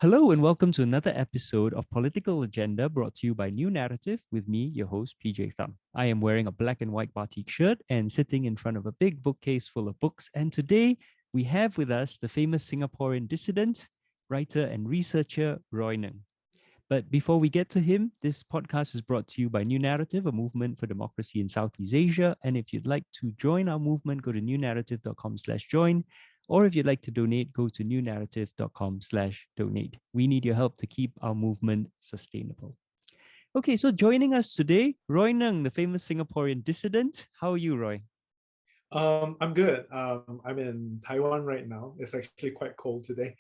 Hello and welcome to another episode of Political Agenda brought to you by New Narrative with me, your host, PJ Thum. I am wearing a black and white batik shirt and sitting in front of a big bookcase full of books. And today we have with us the famous Singaporean dissident, writer, and researcher, Roy Ngerng. But before we get to him, this podcast is brought to you by New Narrative, a movement for democracy in Southeast Asia. And if you'd like to join our movement, go to newnarrative.com/join. Or if you'd like to donate, go to newnarrative.com/donate. We need your help to keep our movement sustainable. Okay, so joining us today, Roy Ngerng, the famous Singaporean dissident. How are you, Roy? I'm good. I'm in Taiwan right now. It's actually quite cold today.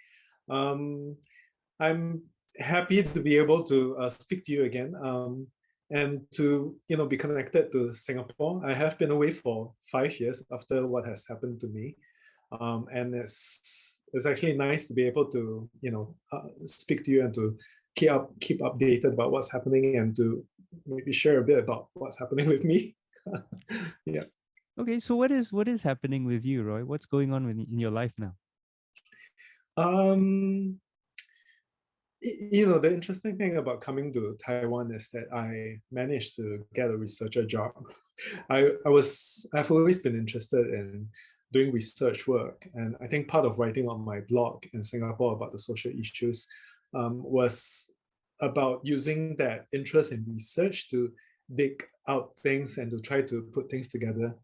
Um, I'm happy to be able to speak to you again and to be connected to Singapore. I have been away for 5 years after what has happened to me, and it's actually nice to be able to speak to you and to keep updated about what's happening and to maybe share a bit about what's happening with me. Yeah. Okay, so what is happening with you, Roy? What's going on in your life now? Um, the interesting thing about coming to Taiwan is that I managed to get a researcher job. I've always been interested in doing research work, and I think part of writing on my blog in Singapore about the social issues was about using that interest in research to dig out things and to try to put things together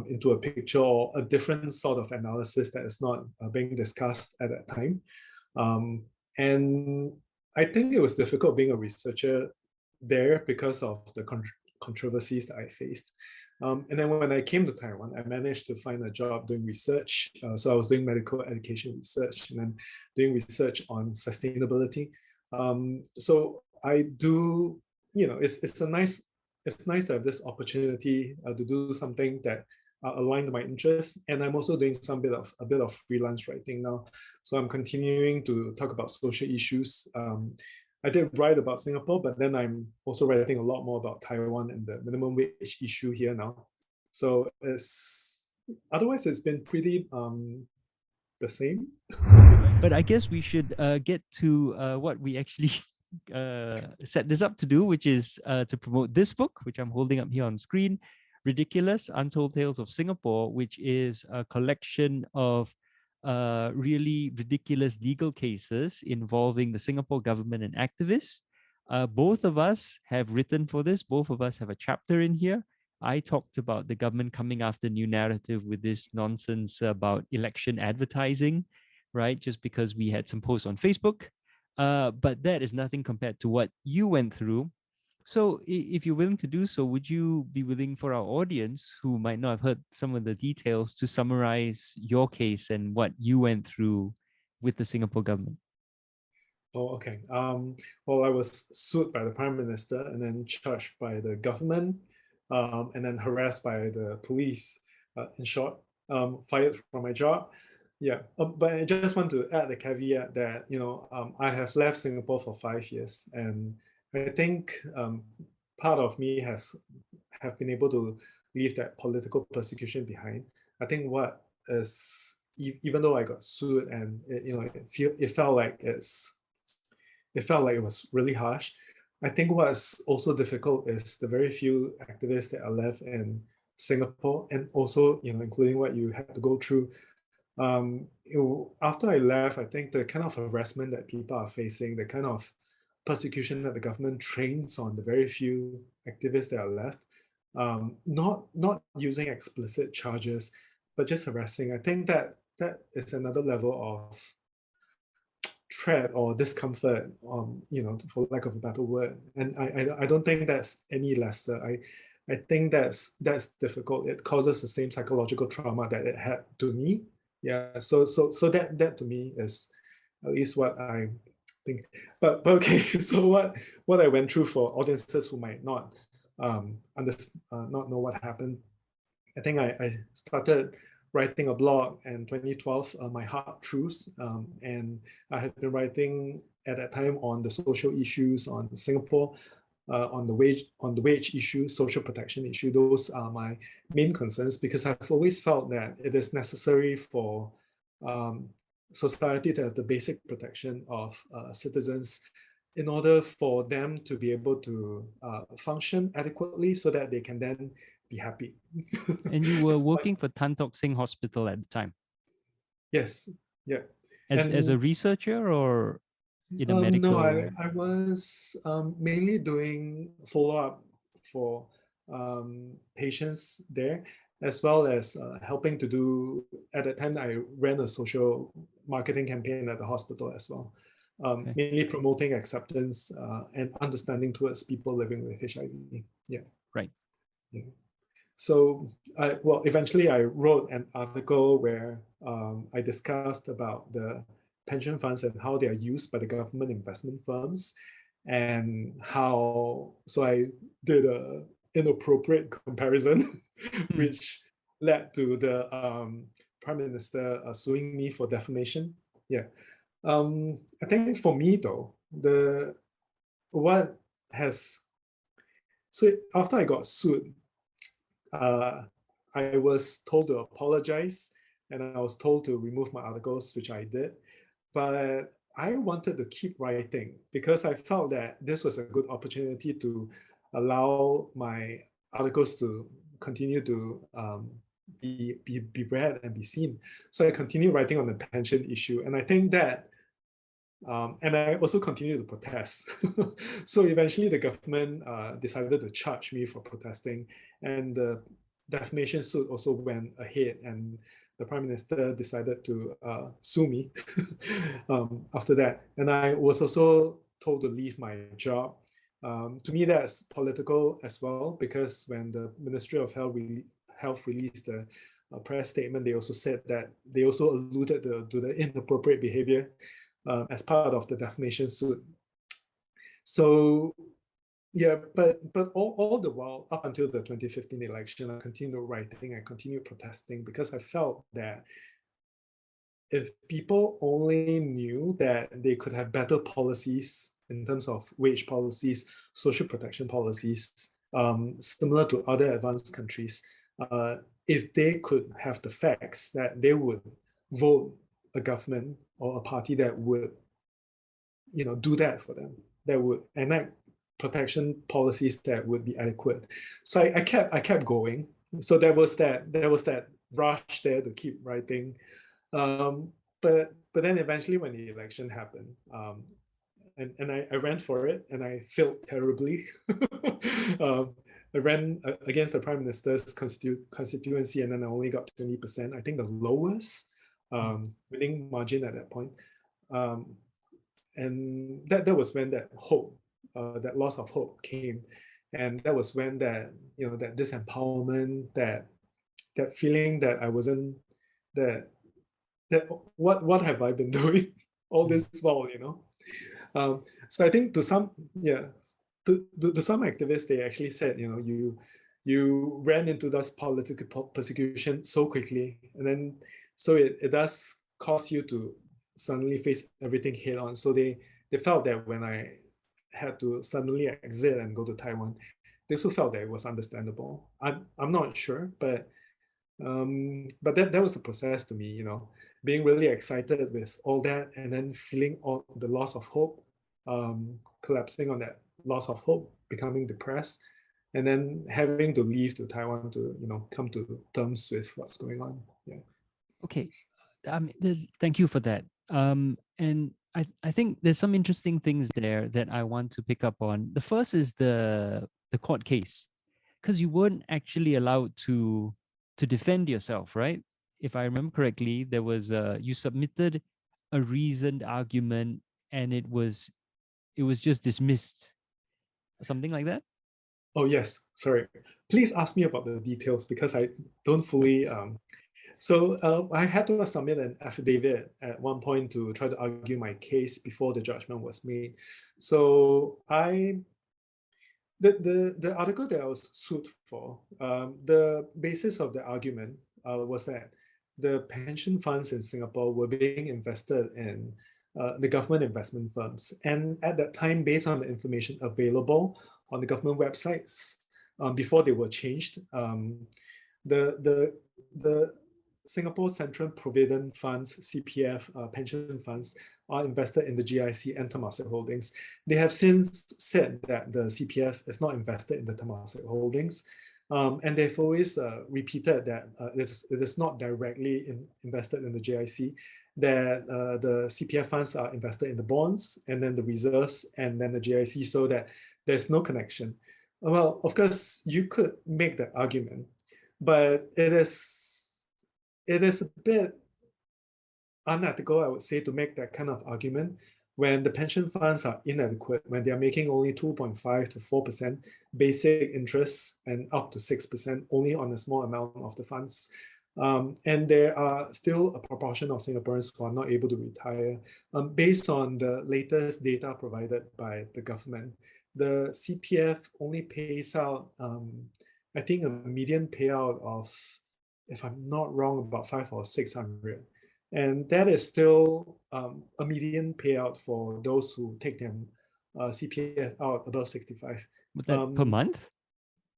into a picture or a different sort of analysis that is not being discussed at that time. And I think it was difficult being a researcher there because of the controversies that I faced. And then when I came to Taiwan, I managed to find a job doing research. So I was doing medical education research and then doing research on sustainability. So I do, it's nice to have this opportunity to do something that aligned to my interests. And I'm also doing a bit of freelance writing now. So I'm continuing to talk about social issues. I did write about Singapore, but then I'm also writing a lot more about Taiwan and the minimum wage issue here now. So otherwise it's been pretty the same. But I guess we should get to what we actually set this up to do, which is to promote this book, which I'm holding up here on screen, Ridiculous Untold Tales of Singapore, which is a collection of really ridiculous legal cases involving the Singapore government and activists. Both of us have written for this. Both of us have a chapter in here. I talked about the government coming after New Narrative with this nonsense about election advertising, right? Just because we had some posts on Facebook. But that is nothing compared to what you went through. So if you're willing to do so, would you be willing for our audience who might not have heard some of the details to summarize your case and what you went through with the Singapore government? Oh, okay. Well, I was sued by the Prime Minister and then charged by the government and then harassed by the police, in short, fired from my job. Yeah, but I just want to add the caveat that, I have left Singapore for 5 years, and I think part of me have been able to leave that political persecution behind. I think what is, even though I got sued and it felt like it was really harsh. I think what's also difficult is the very few activists that are left in Singapore, and also, including what you had to go through. After I left, I think the kind of harassment that people are facing, the kind of persecution that the government trains on the very few activists that are left, not using explicit charges, but just harassing. I think that is another level of dread or discomfort, for lack of a better word. And I don't think that's any lesser. I think that's difficult. It causes the same psychological trauma that it had to me. Yeah. So that to me is at least what I think. But okay. So what I went through, for audiences who might not not know what happened. I think I started writing a blog in 2012, My Hard Truths, and I had been writing at that time on the social issues on Singapore, on the wage issue, social protection issue. Those are my main concerns because I've always felt that it is necessary for society to have the basic protection of citizens in order for them to be able to function adequately so that they can then be happy. And you were Like, working for Tan Tock Seng Hospital at the time yes, yeah. as a And researcher or in a no, medical. I was mainly doing follow-up for patients there, as well as helping to do, at that time, I ran a social marketing campaign at the hospital as well, Okay. mainly promoting acceptance and understanding towards people living with HIV. Yeah, Right. yeah. So, well, eventually I wrote an article where I discussed about the pension funds and how they are used by the government investment firms, and how, so I did a inappropriate comparison, Hmm. which led to the Prime Minister suing me for defamation. Yeah. I think for me though, what has, so after I got sued, uh, I was told to apologize, and I was told to remove my articles, which I did. But I wanted to keep writing because I felt that this was a good opportunity to allow my articles to continue to be read and be seen. So I continued writing on the pension issue. And I think that and I also continued to protest. So eventually the government decided to charge me for protesting, and the defamation suit also went ahead, and the Prime Minister decided to sue me after that. And I was also told to leave my job. To me, that's political as well, because when the Ministry of Health released a press statement, they also said that they also alluded to the inappropriate behavior as part of the defamation suit. So yeah, but all the while, up until the 2015 election, I continued writing, I continued protesting, because I felt that if people only knew that they could have better policies in terms of wage policies, social protection policies, similar to other advanced countries, if they could have the facts, that they would vote a government or a party that would, do that for them, that would enact protection policies that would be adequate. So I kept going. So there was that rush there to keep writing. But then eventually when the election happened, and I ran for it, and I failed terribly. I ran against the Prime Minister's constituency, and then I only got 20%. I think the lowest winning margin at that point. Um, and that was when that hope, that loss of hope came, and that was when that disempowerment, that feeling that I wasn't, that what have I been doing all this while. So I think to some, yeah, to some activists, they actually said, you ran into this political persecution so quickly, and then so it does cause you to suddenly face everything head on. So they felt that when I had to suddenly exit and go to Taiwan, they also felt that it was understandable. I'm not sure, but that was a process to me, being really excited with all that, and then feeling all the loss of hope, collapsing on that loss of hope, becoming depressed, and then having to leave to Taiwan to come to terms with what's going on. Yeah. Okay. Thank you for that. And I think there's some interesting things there that I want to pick up on. The first is the court case, because you weren't actually allowed to defend yourself, right? If I remember correctly, there was you submitted a reasoned argument, and it was just dismissed, something like that. Oh yes, sorry. Please ask me about the details, because I don't fully. So I had to submit an affidavit at one point to try to argue my case before the judgment was made. So the article that I was sued for, the basis of the argument was that the pension funds in Singapore were being invested in the government investment firms. And at that time, based on the information available on the government websites before they were changed, the Singapore Central Provident Funds, CPF, pension funds are invested in the GIC and Temasek holdings. They have since said that the CPF is not invested in the Temasek holdings. And they've always repeated that it is not directly invested in the GIC, that the CPF funds are invested in the bonds and then the reserves and then the GIC, so that there's no connection. Well, of course, you could make that argument, but it is a bit unethical, I would say, to make that kind of argument when the pension funds are inadequate, when they are making only 2.5 to 4% basic interest and up to 6% only on a small amount of the funds. And there are still a proportion of Singaporeans who are not able to retire. Based on the latest data provided by the government, the CPF only pays out, I think, a median payout of, if I'm not wrong, about 500 or 600. And that is still a median payout for those who take their CPF out above 65. But that per month?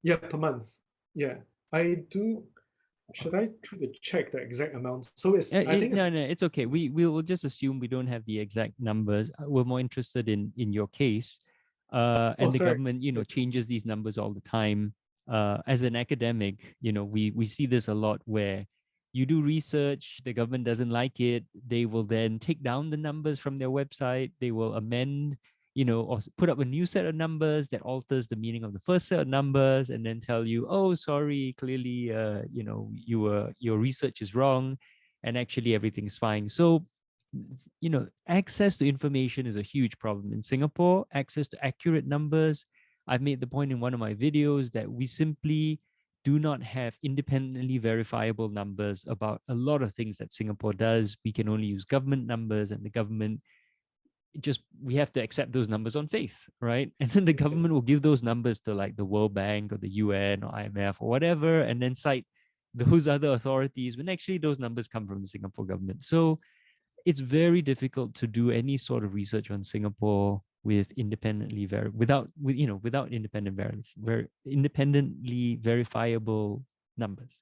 Yeah, per month. Yeah, I do. Should I try to check the exact amount? So it's, I think no, it's okay. We will just assume we don't have the exact numbers. We're more interested in your case. And the government, changes these numbers all the time. As an academic, we see this a lot where you do research, the government doesn't like it, they will then take down the numbers from their website, they will amend, or put up a new set of numbers that alters the meaning of the first set of numbers, and then tell you, oh, sorry, clearly, your research is wrong, and actually everything's fine. So, access to information is a huge problem in Singapore. Access to accurate numbers. I've made the point in one of my videos that we simply do not have independently verifiable numbers about a lot of things that Singapore does. We can only use government numbers, and the government we have to accept those numbers on faith, right? And then the government will give those numbers to like the World Bank or the UN or IMF or whatever, and then cite those other authorities when actually those numbers come from the Singapore government. So it's very difficult to do any sort of research on Singapore with independently independently verifiable numbers.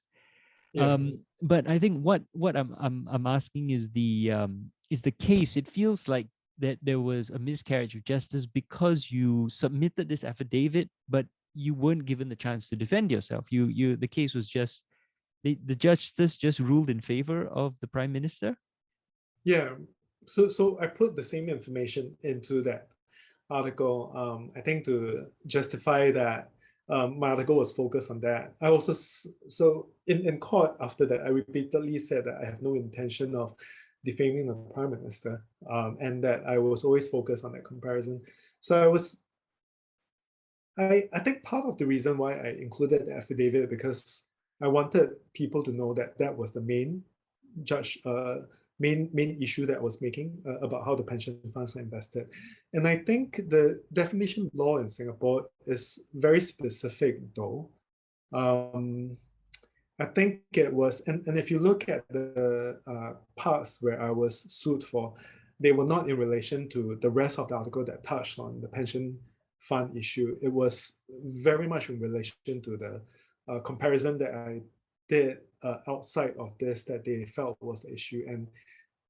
Yeah. But I think what I'm asking is the case. It feels like that there was a miscarriage of justice because you submitted this affidavit, but you weren't given the chance to defend yourself. The case was just the justice just ruled in favor of the Prime Minister. Yeah, so I put the same information into that article, I think to justify that my article was focused on that. I also, so in court after that, I repeatedly said that I have no intention of defaming the Prime Minister, and that I was always focused on that comparison. So I think part of the reason why I included the affidavit, because I wanted people to know that that was the main issue that I was making about how the pension funds are invested. And I think the defamation law in Singapore is very specific though. I think it was, and if you look at the parts where I was sued for, they were not in relation to the rest of the article that touched on the pension fund issue. It was very much in relation to the comparison that I did outside of this that they felt was the issue. And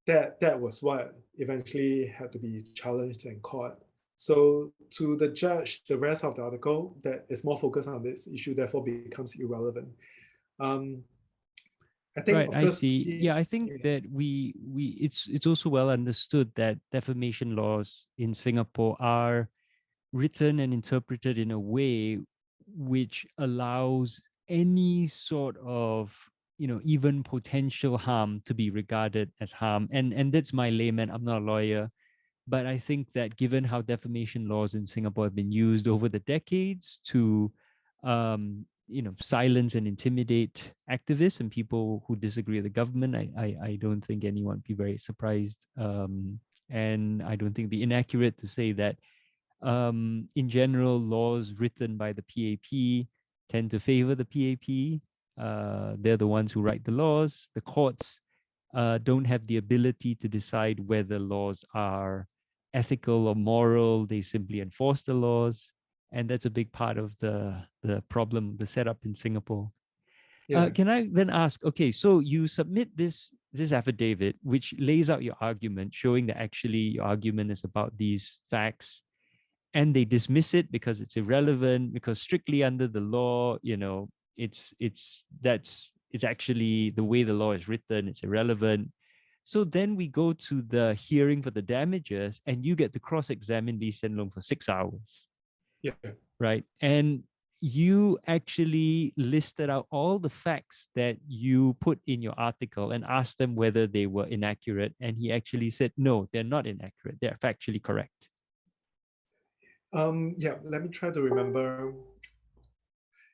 that was what eventually had to be challenged in court. So to the judge, the rest of the article that is more focused on this issue therefore becomes irrelevant. I think, right, of course, I see. Yeah, I think that it's also well understood that defamation laws in Singapore are written and interpreted in a way which allows any sort of even potential harm to be regarded as harm. And that's my layman. I'm not a lawyer, but I think that given how defamation laws in Singapore have been used over the decades to silence and intimidate activists and people who disagree with the government, I don't think anyone would be very surprised. And I don't think it'd be inaccurate to say that in general, laws written by the PAP tend to favor the PAP. They're the ones who write the laws. The courts don't have the ability to decide whether laws are ethical or moral. They simply enforce the laws. And that's a big part of the problem, the setup in Singapore. Yeah. Can I then ask, okay, so you submit this affidavit, which lays out your argument, showing that actually your argument is about these facts, and they dismiss it because it's irrelevant, because strictly under the law, it's actually the way the law is written, it's irrelevant. So then we go to the hearing for the damages, and you get to cross-examine Hsien Loong for 6 hours, Yeah. right? And you actually listed out all the facts that you put in your article and asked them whether they were inaccurate. And he actually said, no, they're not inaccurate. They're factually correct. Yeah, let me try to remember.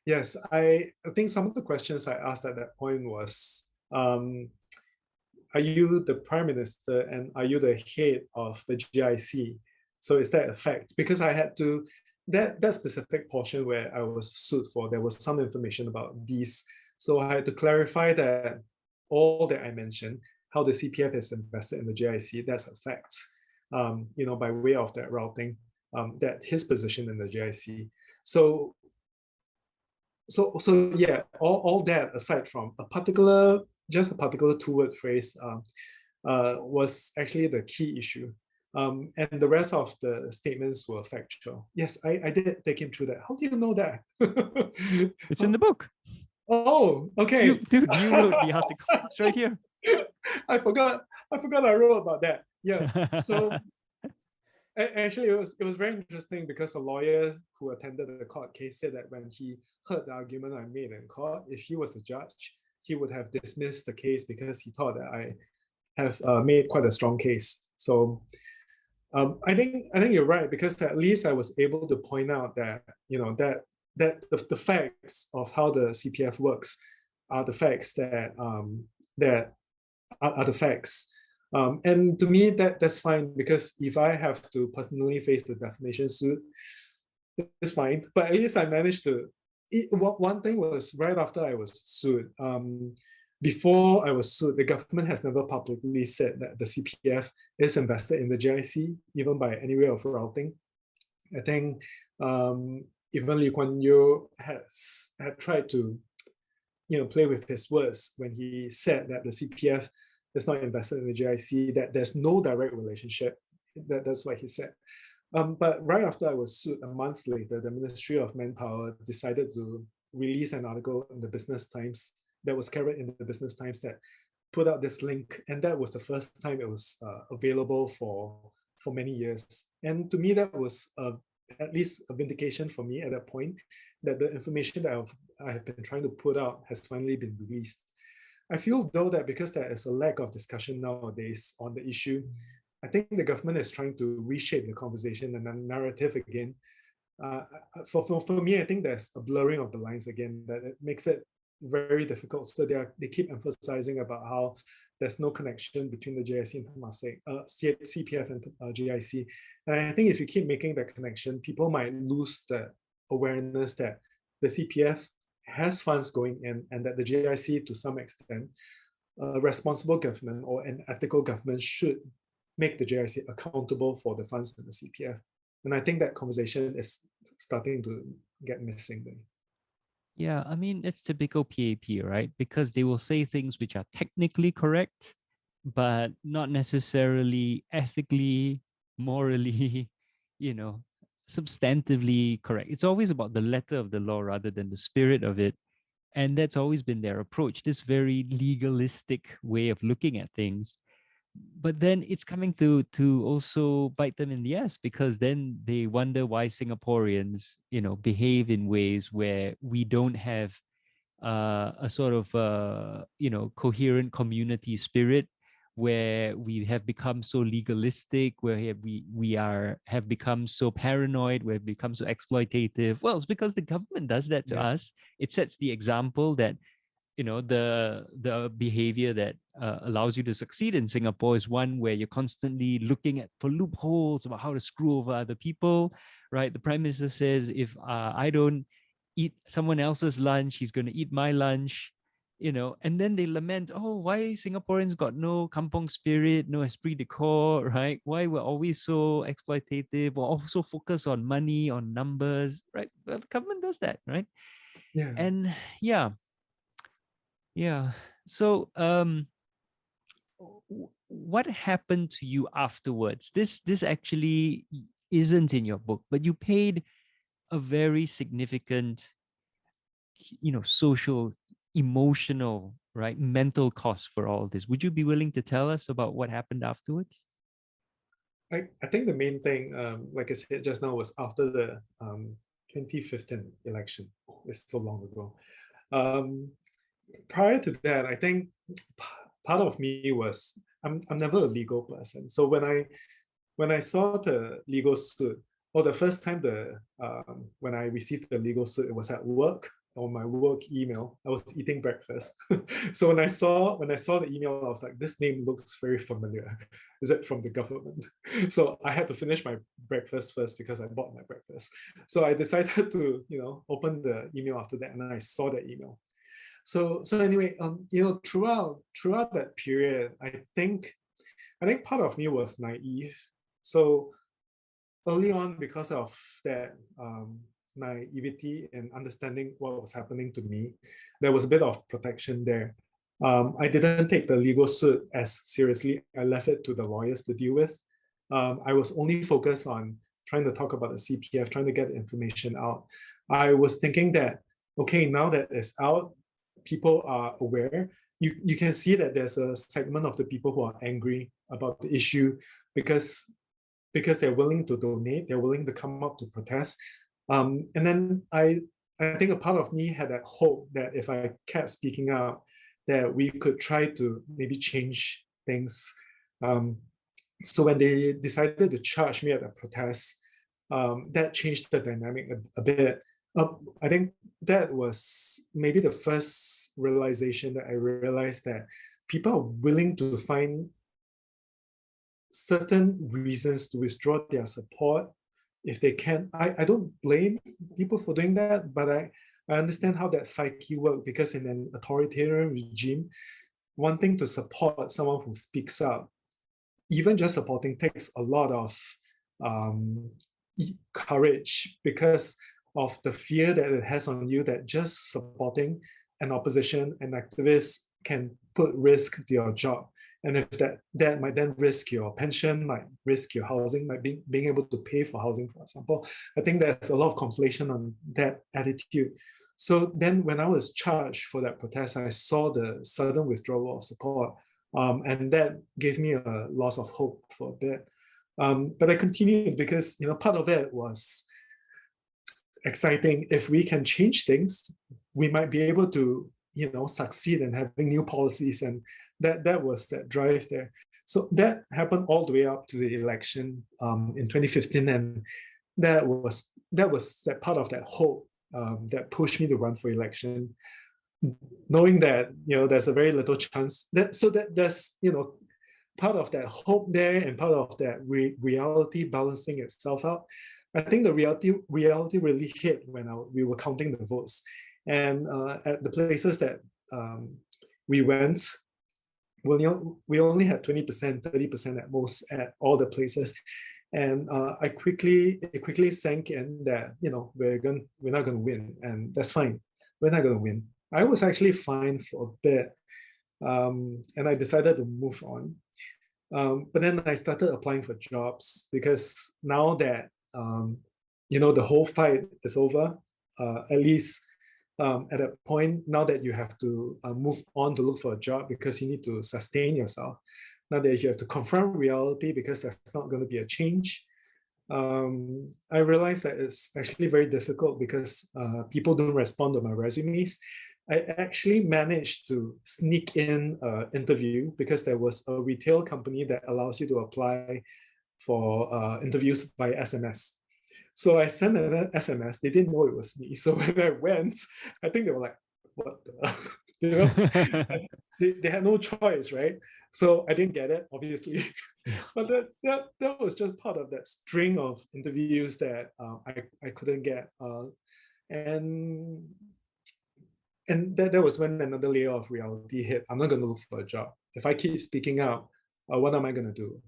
Yes, I think some of the questions I asked at that point was, are you the prime minister and are you the head of the GIC? So is that a fact? Because I had to, that specific portion where I was sued for, there was some information about these. So I had to clarify that all that I mentioned, how the CPF is invested in the GIC, that's a fact. By way of that routing, that his position in the GIC. So yeah, all that aside from just a particular two-word phrase was actually the key issue. And the rest of the statements were factual. Yes, I did take him through that. How do you know that? It's in the book. Oh, okay. You wrote the article. It's right here. I forgot I wrote about that. Yeah. So actually, it was very interesting because a lawyer who attended the court case said that when he heard the argument I made in court, if he was a judge, he would have dismissed the case because he thought that I have made quite a strong case. So I think you're right, because at least I was able to point out that the facts of how the CPF works are the facts that are the facts. And to me, that's fine, because if I have to personally face the defamation suit, it's fine. But at least I managed to. One thing was, right after I was sued, before I was sued, the government has never publicly said that the CPF is invested in the GIC, even by any way of routing. I think even Lee Kuan Yew had tried to play with his words when he said that the CPF is not invested in the GIC, that there's no direct relationship. That's what he said. But right after I was sued, a month later, the Ministry of Manpower decided to release an article in the Business Times that was carried in the Business Times that put out this link, and that was the first time it was available for many years. And to me, that was at least a vindication for me at that point, that the information that I have been trying to put out has finally been released. I feel, though, that because there is a lack of discussion nowadays on the issue, I think the government is trying to reshape the conversation and the narrative again. For me, I think there's a blurring of the lines again, that it makes it very difficult. So they keep emphasizing about how there's no connection between the GIC and Temasek, CPF and GIC. And I think if you keep making that connection, people might lose the awareness that the CPF has funds going in, and that the GIC, to some extent, a responsible government or an ethical government should make the GIC accountable for the funds in the CPF. And I think that conversation is starting to get missing there. Yeah, I mean, it's typical PAP, right? Because they will say things which are technically correct, but not necessarily ethically, morally, substantively correct. It's always about the letter of the law rather than the spirit of it. And that's always been their approach, this very legalistic way of looking at things. But then it's coming to also bite them in the ass, because then they wonder why Singaporeans, behave in ways where we don't have a sort of coherent community spirit, where we have become so legalistic, where have become so paranoid, where have become so exploitative. Well, it's because the government does that to us. It sets the example that the behavior that allows you to succeed in Singapore is one where you're constantly looking for loopholes about how to screw over other people, right? The Prime Minister says, if I don't eat someone else's lunch, he's going to eat my lunch, and then they lament, oh, why Singaporeans got no kampong spirit, no esprit de corps, right? Why we're always so exploitative, or also focused on money, on numbers, right? Well, the government does that, right? Yeah. And yeah, Yeah. So, what happened to you afterwards? This actually isn't in your book, but you paid a very significant, social, emotional, right, mental cost for all this. Would you be willing to tell us about what happened afterwards? I think the main thing, like I said just now, was after the 2015 election. It's so long ago. Um, Prior to that, I think part of me was I'm never a legal person. So when I saw the legal suit, or the first time when I received the legal suit, it was at work on my work email. I was eating breakfast. So when I saw the email, I was like, this name looks very familiar. Is it from the government? So I had to finish my breakfast first because I bought my breakfast. So I decided to, open the email after that, and I saw the email. So anyway, throughout that period, I think part of me was naive. So early on, because of that naivety and understanding what was happening to me, there was a bit of protection there. I didn't take the legal suit as seriously. I left it to the lawyers to deal with. I was only focused on trying to talk about the CPF, trying to get the information out. I was thinking that, okay, now that it's out, people are aware. You can see that there's a segment of the people who are angry about the issue because they're willing to donate, they're willing to come up to protest. And then I think a part of me had that hope that if I kept speaking out, that we could try to maybe change things. Um, so when they decided to charge me at the protest, that changed the dynamic a bit. I think that was maybe the first realization that I realized that people are willing to find certain reasons to withdraw their support if they can. I don't blame people for doing that, but I understand how that psyche works, because in an authoritarian regime, wanting to support someone who speaks up, even just supporting, takes a lot of um, courage, because of the fear that it has on you, that just supporting an opposition, an activist, can put risk to your job. And if that might then risk your pension, might risk your housing, might be being able to pay for housing, for example. I think there's a lot of conflation on that attitude. So then when I was charged for that protest, I saw the sudden withdrawal of support. And that gave me a loss of hope for a bit. But I continued because, part of it was exciting. If we can change things, we might be able to, succeed in having new policies. And that was that drive there. So that happened all the way up to the election in 2015. And that part of that hope that pushed me to run for election, knowing that there's a very little chance that there's part of that hope there, and part of that reality balancing itself out. I think the reality really hit when we were counting the votes, and at the places that we went, we only had 20%, 30% at most at all the places. And it quickly sank in that we're not gonna win, and that's fine. We're not gonna win. I was actually fine for a bit, and I decided to move on. But then I started applying for jobs, because now that the whole fight is over, at least at that point, now that you have to move on to look for a job because you need to sustain yourself, now that you have to confront reality because there's not going to be a change, I realized that it's actually very difficult, because people don't respond to my resumes. I actually managed to sneak in an interview, because there was a retail company that allows you to apply for interviews by SMS. So I sent an SMS. They didn't know it was me. So when I went, I think they were like, what the? They had no choice, right? So I didn't get it, obviously. But that was just part of that string of interviews that I couldn't get. And that was when another layer of reality hit. I'm not going to look for a job. If I keep speaking out, what am I going to do?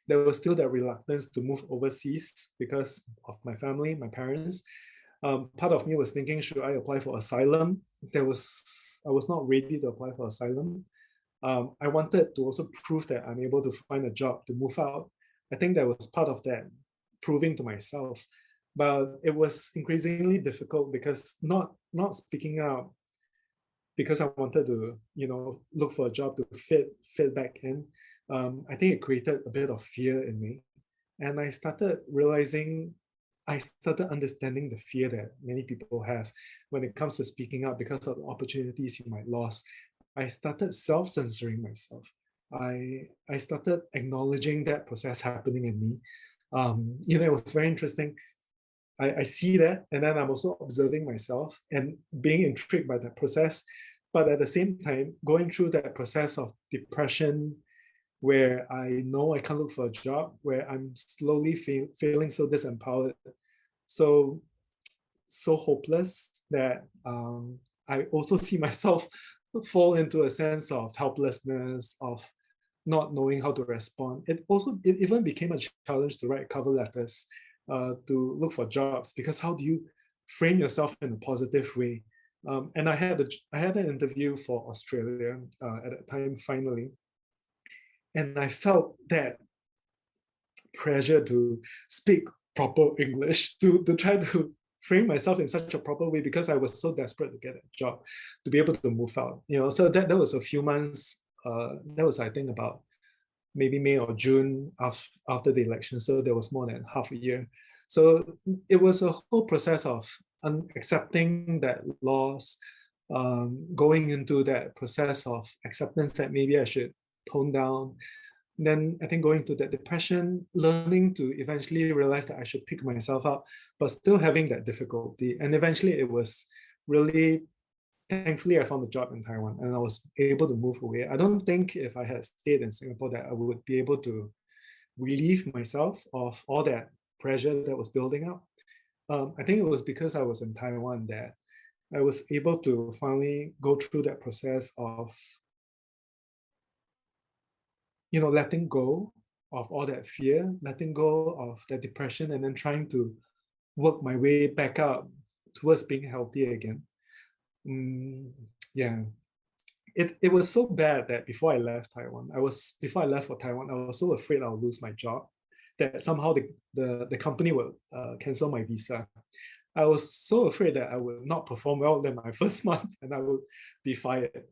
There was still that reluctance to move overseas because of my family, my parents. Part of me was thinking, should I apply for asylum? I was not ready to apply for asylum. I wanted to also prove that I'm able to find a job to move out. I think that was part of that, proving to myself. But it was increasingly difficult because not speaking out because I wanted to, look for a job to fit back in. I think it created a bit of fear in me. And I started understanding the fear that many people have when it comes to speaking up because of the opportunities you might lose. I started self-censoring myself. I started acknowledging that process happening in me. It was very interesting. I see that, and then I'm also observing myself and being intrigued by that process. But at the same time, going through that process of depression, where I know I can't look for a job, where I'm slowly feeling so disempowered, so hopeless that I also see myself fall into a sense of helplessness, of not knowing how to respond. It even became a challenge to write cover letters, to look for jobs, because how do you frame yourself in a positive way? And I had an interview for Australia at that time, finally, and I felt that pressure to speak proper English, to try to frame myself in such a proper way, because I was so desperate to get a job, to be able to move out. So that was a few months. That was, I think, about maybe May or June after the election. So there was more than half a year. So it was a whole process of accepting that loss, going into that process of acceptance that maybe I should tone down. Then I think going to that depression, learning to eventually realize that I should pick myself up, but still having that difficulty. And eventually it was really, thankfully, I found a job in Taiwan and I was able to move away. I don't think if I had stayed in Singapore that I would be able to relieve myself of all that pressure that was building up. I think it was because I was in Taiwan that I was able to finally go through that process of, letting go of all that fear, letting go of that depression, and then trying to work my way back up towards being healthy again. Yeah, it was so bad that before I left for Taiwan, I was so afraid I'll lose my job, that somehow the company would cancel my visa. I was so afraid that I would not perform well in my first month and I would be fired.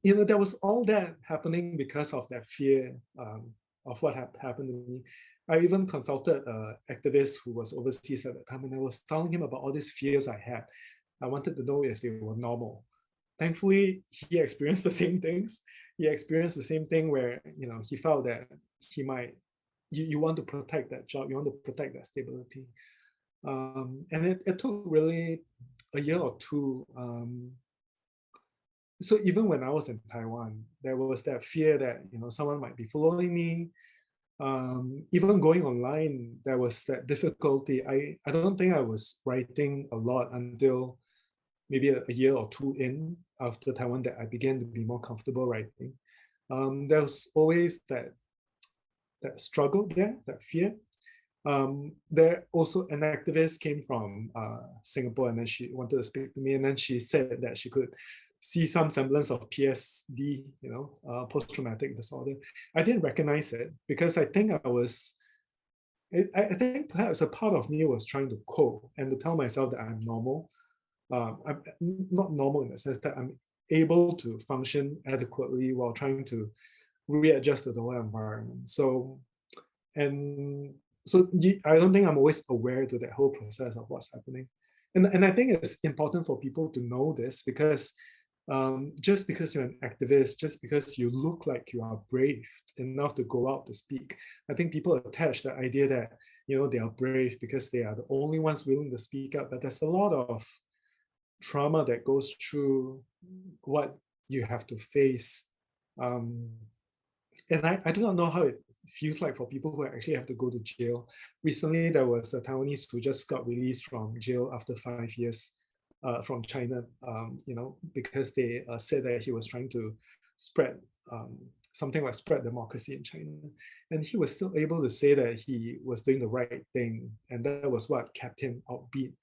There was all that happening because of that fear of what had happened to me. I even consulted an activist who was overseas at the time, and I was telling him about all these fears I had. I wanted to know if they were normal. Thankfully, he experienced the same things. He experienced the same thing where, he felt that he might, you want to protect that job, you want to protect that stability. And it took really a year or two. So even when I was in Taiwan, there was that fear that, someone might be following me. Even going online, there was that difficulty. I don't think I was writing a lot until maybe a year or two in after Taiwan that I began to be more comfortable writing. There was always that struggle there, that fear. There also an activist came from Singapore, and then she wanted to speak to me, and then she said that she could see some semblance of PSD, post-traumatic disorder. I didn't recognize it because I think I think perhaps a part of me was trying to cope and to tell myself that I'm normal. I'm not normal in the sense that I'm able to function adequately while trying to readjust to the whole environment. So I don't think I'm always aware to that whole process of what's happening. And I think it's important for people to know this, because just because you're an activist, just because you look like you are brave enough to go out to speak, I think people attach the idea that, they are brave because they are the only ones willing to speak up. But there's a lot of trauma that goes through what you have to face. And I do not know how it feels like for people who actually have to go to jail. Recently, there was a Taiwanese who just got released from jail after 5 years from China, because they said that he was trying to spread something like spread democracy in China. And he was still able to say that he was doing the right thing. And that was what kept him upbeat.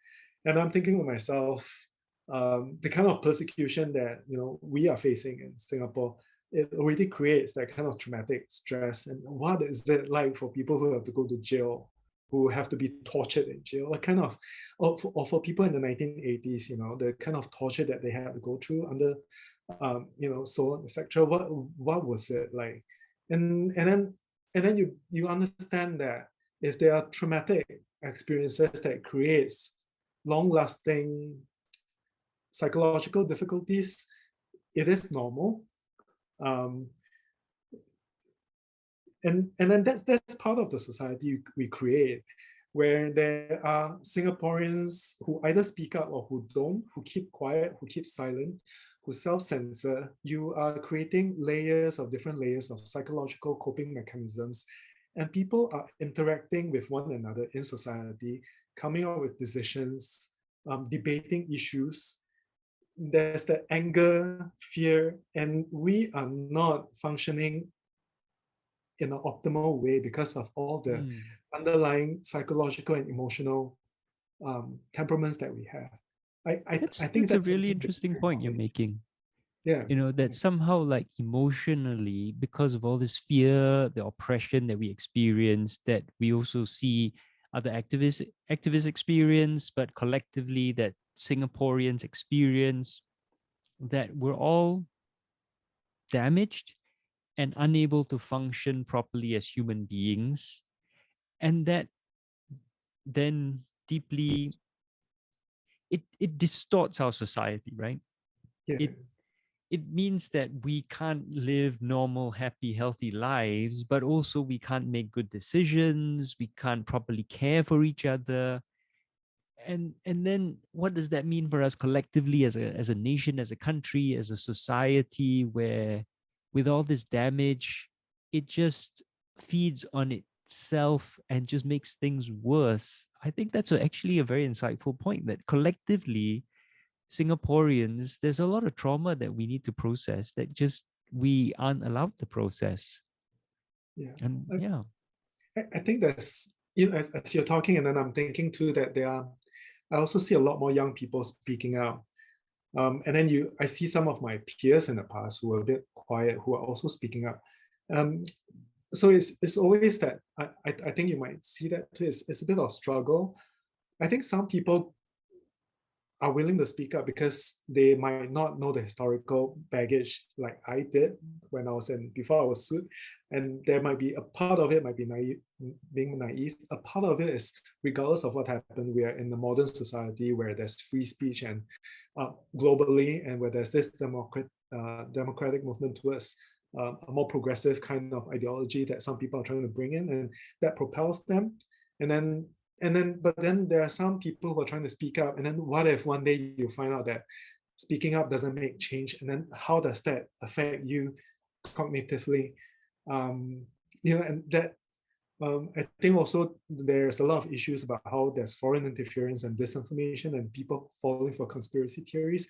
And I'm thinking to myself, the kind of persecution that we are facing in Singapore, it already creates that kind of traumatic stress. And what is it like for people who have to go to jail, who have to be tortured in jail? What kind of, or for people in the 1980s, the kind of torture that they had to go through under, so on, etc. What was it like? And then you understand that if there are traumatic experiences that creates long-lasting psychological difficulties, it is normal. Um, and then that's part of the society we create, where there are Singaporeans who either speak up or who don't, who keep quiet, who keep silent, who self-censor. You are creating different layers of psychological coping mechanisms, and people are interacting with one another in society, coming up with decisions, debating issues. There's the anger, fear, and we are not functioning in an optimal way because of all the underlying psychological and emotional temperaments that we have. I think That's a that's really interesting point you're making. Yeah. That somehow, like, emotionally, because of all this fear, the oppression that we experience, that we also see other activists experience, but collectively that Singaporeans experience, that we're all damaged and unable to function properly as human beings. And that then deeply, it distorts our society, right? Yeah. It means that we can't live normal, happy, healthy lives, but also we can't make good decisions, we can't properly care for each other. And then what does that mean for us collectively as a nation, as a country, as a society, where with all this damage, it just feeds on itself and just makes things worse. I think that's actually a very insightful point, that collectively Singaporeans, there's a lot of trauma that we need to process that just we aren't allowed to process. Yeah. And yeah. I think that's, as you're talking, and then I'm thinking too that I also see a lot more young people speaking out. And then I see some of my peers in the past who were a bit quiet, who are also speaking up. So it's always that I think you might see that too. It's a bit of struggle. I think some people are willing to speak up because they might not know the historical baggage like I did when I was before I was sued. And there might be a part of it might be being naive. A part of it is, regardless of what happened, we are in a modern society where there's free speech and globally, and where there's this democratic movement towards a more progressive kind of ideology that some people are trying to bring in, and that propels them. But then there are some people who are trying to speak up, and then what if one day you find out that speaking up doesn't make change, and then how does that affect you cognitively? And that I think also there's a lot of issues about how there's foreign interference and disinformation and people falling for conspiracy theories.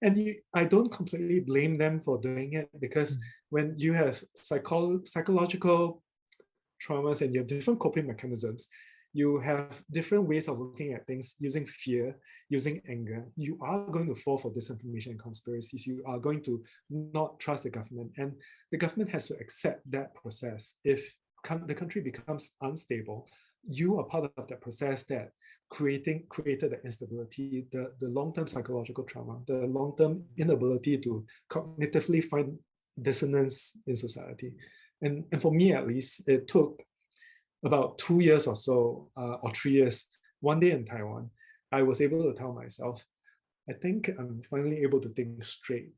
And I don't completely blame them for doing it, because when you have psychological traumas and you have different coping mechanisms, you have different ways of looking at things, using fear, using anger. You are going to fall for disinformation and conspiracies. You are going to not trust the government. And the government has to accept that process. If the country becomes unstable, you are part of that process that created the instability, the long-term psychological trauma, the long-term inability to cognitively find dissonance in society. And for me, at least, it took about 2 years or so, or 3 years. One day in Taiwan, I was able to tell myself, I think I'm finally able to think straight.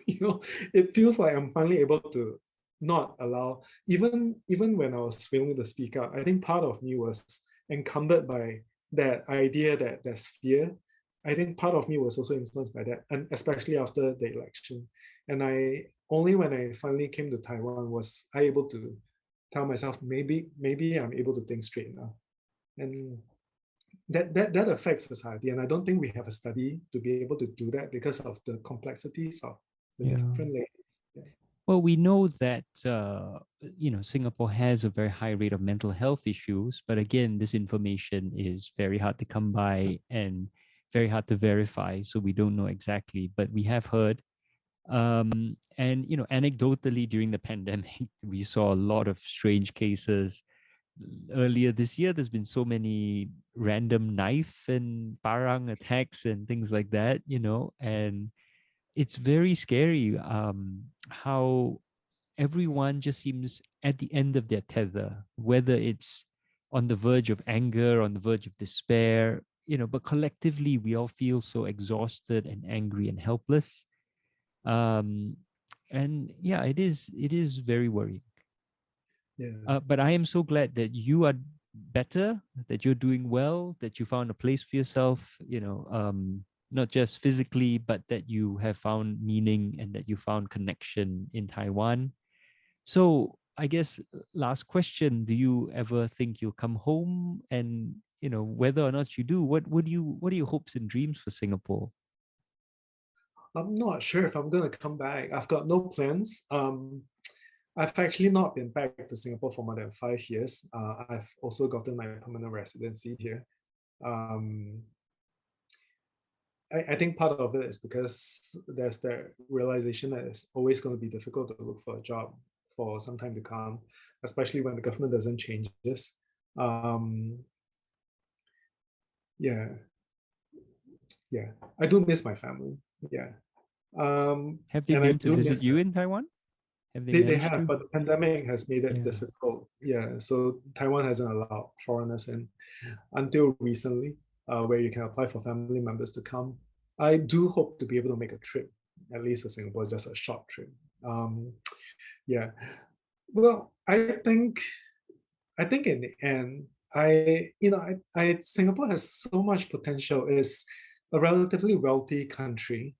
It feels like I'm finally able to not allow, even when I was willing to speak up, I think part of me was encumbered by that idea that there's fear. I think part of me was also influenced by that, and especially after the election. And only when I finally came to Taiwan was I able to tell myself, maybe I'm able to think straight now. And that affects society. And I don't think we have a study to be able to do that because of the complexities of the different layers. Yeah. Well, we know that Singapore has a very high rate of mental health issues, but again, this information is very hard to come by and very hard to verify, so we don't know exactly, but we have heard. And anecdotally during the pandemic, we saw a lot of strange cases. Earlier this year, there's been so many random knife and parang attacks and things like that, and it's very scary how everyone just seems at the end of their tether, whether it's on the verge of anger, on the verge of despair, but collectively we all feel so exhausted and angry and helpless. Um, and yeah, it is very worrying. Yeah. But I am so glad that you are better, that you're doing well, that you found a place for yourself, not just physically, but that you have found meaning and that you found connection in Taiwan. So I guess last question, do you ever think you'll come home? And whether or not you do, what are your hopes and dreams for Singapore? I'm not sure if I'm going to come back. I've got no plans. I've actually not been back to Singapore for more than 5 years. I've also gotten my permanent residency here. I think part of it is because there's the realization that it's always going to be difficult to look for a job for some time to come, especially when the government doesn't change this. Yeah, yeah, I do miss my family. Yeah, Have they and I been to do visit miss you them. in Taiwan? Have they They managed have, to? but the pandemic has made it Yeah. difficult. Yeah, so Taiwan hasn't allowed foreigners in until recently, where you can apply for family members to come. I do hope to be able to make a trip, at least to Singapore, just a short trip. Yeah. Well, I think in the end, Singapore has so much potential. It's a relatively wealthy country.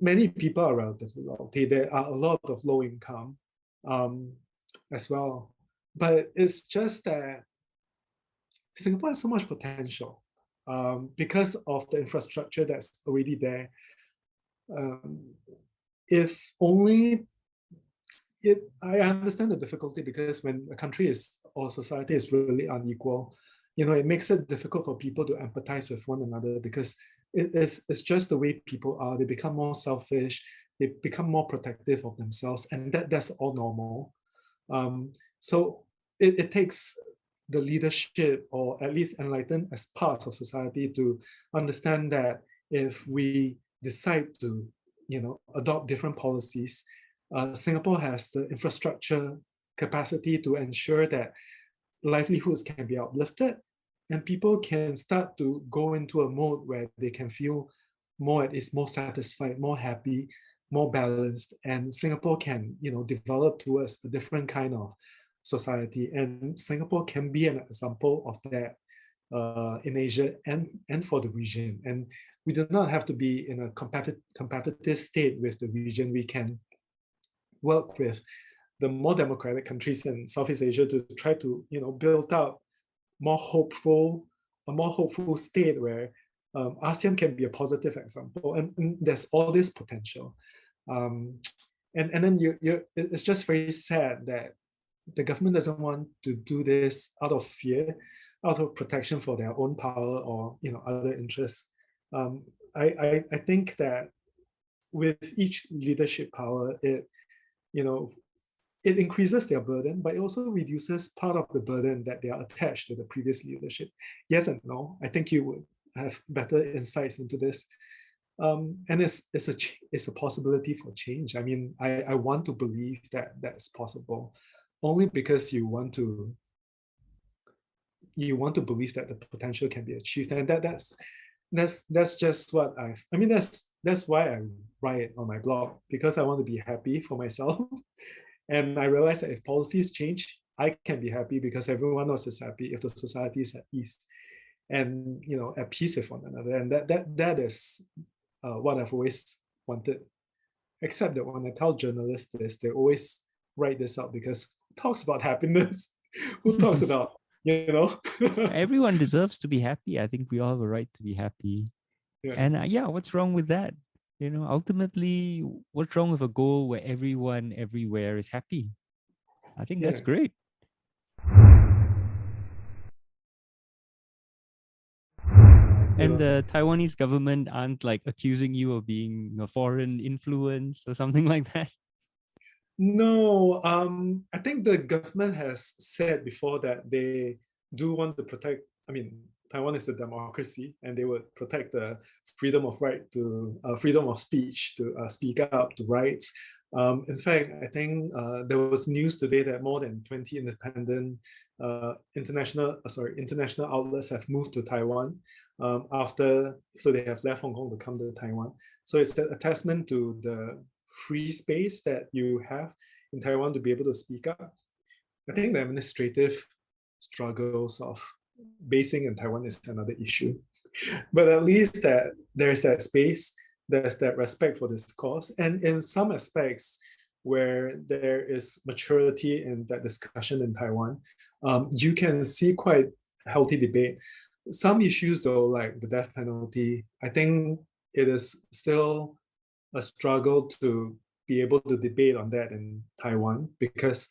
Many people are relatively wealthy. There are a lot of low income um, as well. But it's just that Singapore has so much potential because of the infrastructure that's already there. Um, if only I understand the difficulty because when a country is or society is really unequal, it makes it difficult for people to empathize with one another because it's just the way people are. They become more selfish, they become more protective of themselves, and that's all normal. So it takes the leadership or at least enlightened as parts of society to understand that if we decide to adopt different policies, Singapore has the infrastructure capacity to ensure that livelihoods can be uplifted and people can start to go into a mode where they can feel more at ease, more satisfied, more happy, more balanced, and Singapore can develop towards a different kind of society. And Singapore can be an example of that in Asia and for the region. And we do not have to be in a competitive state with the region. We can work with the more democratic countries in Southeast Asia to try to build out a more hopeful state where ASEAN can be a positive example, and there's all this potential. And then it's just very sad that the government doesn't want to do this out of fear, out of protection for their own power or other interests. I think that with each leadership power, it increases their burden, but it also reduces part of the burden that they are attached to the previous leadership. Yes and no. I think you would have better insights into this. And it's a possibility for change. I mean, I want to believe that that's possible, only because you want to believe that the potential can be achieved, and that's just what I mean. That's why I write on my blog, because I want to be happy for myself. And I realized that if policies change, I can be happy because everyone else is happy if the society is at ease and at peace with one another. And that is what I've always wanted. Except that when I tell journalists this, they always write this out because who talks about happiness? Who talks about Everyone deserves to be happy. I think we all have a right to be happy. Yeah. And yeah, what's wrong with that? Ultimately, what's wrong with a goal where everyone everywhere is happy? I think that's Yeah. great. And so. the Taiwanese government aren't like accusing you of being a foreign influence or something like that? No, I think the government has said before that they do want to protect. I mean, Taiwan is a democracy, and they would protect the freedom of right to freedom of speech to speak up to rights. In fact, I think there was news today that more than 20 independent international outlets have moved to Taiwan so they have left Hong Kong to come to Taiwan. So it's a testament to the free space that you have in Taiwan to be able to speak up. I think the administrative struggles of basing in Taiwan is another issue. But at least that there's that space, there's that respect for this cause. And in some aspects where there is maturity in that discussion in Taiwan, you can see quite healthy debate. Some issues though, like the death penalty, I think it is still a struggle to be able to debate on that in Taiwan because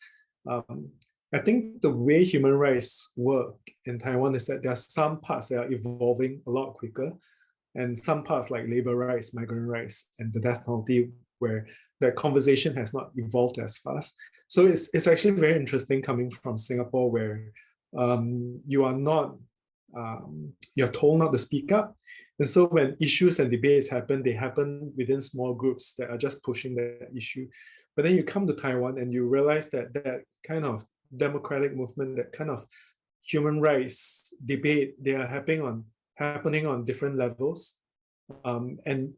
I think the way human rights work in Taiwan is that there are some parts that are evolving a lot quicker, and some parts like labor rights, migrant rights, and the death penalty, where the conversation has not evolved as fast. So it's actually very interesting coming from Singapore, where you are not you're told not to speak up, and so when issues and debates happen, they happen within small groups that are just pushing that issue. But then you come to Taiwan and you realize that that kind of democratic movement, that kind of human rights debate, they are happening on different levels. And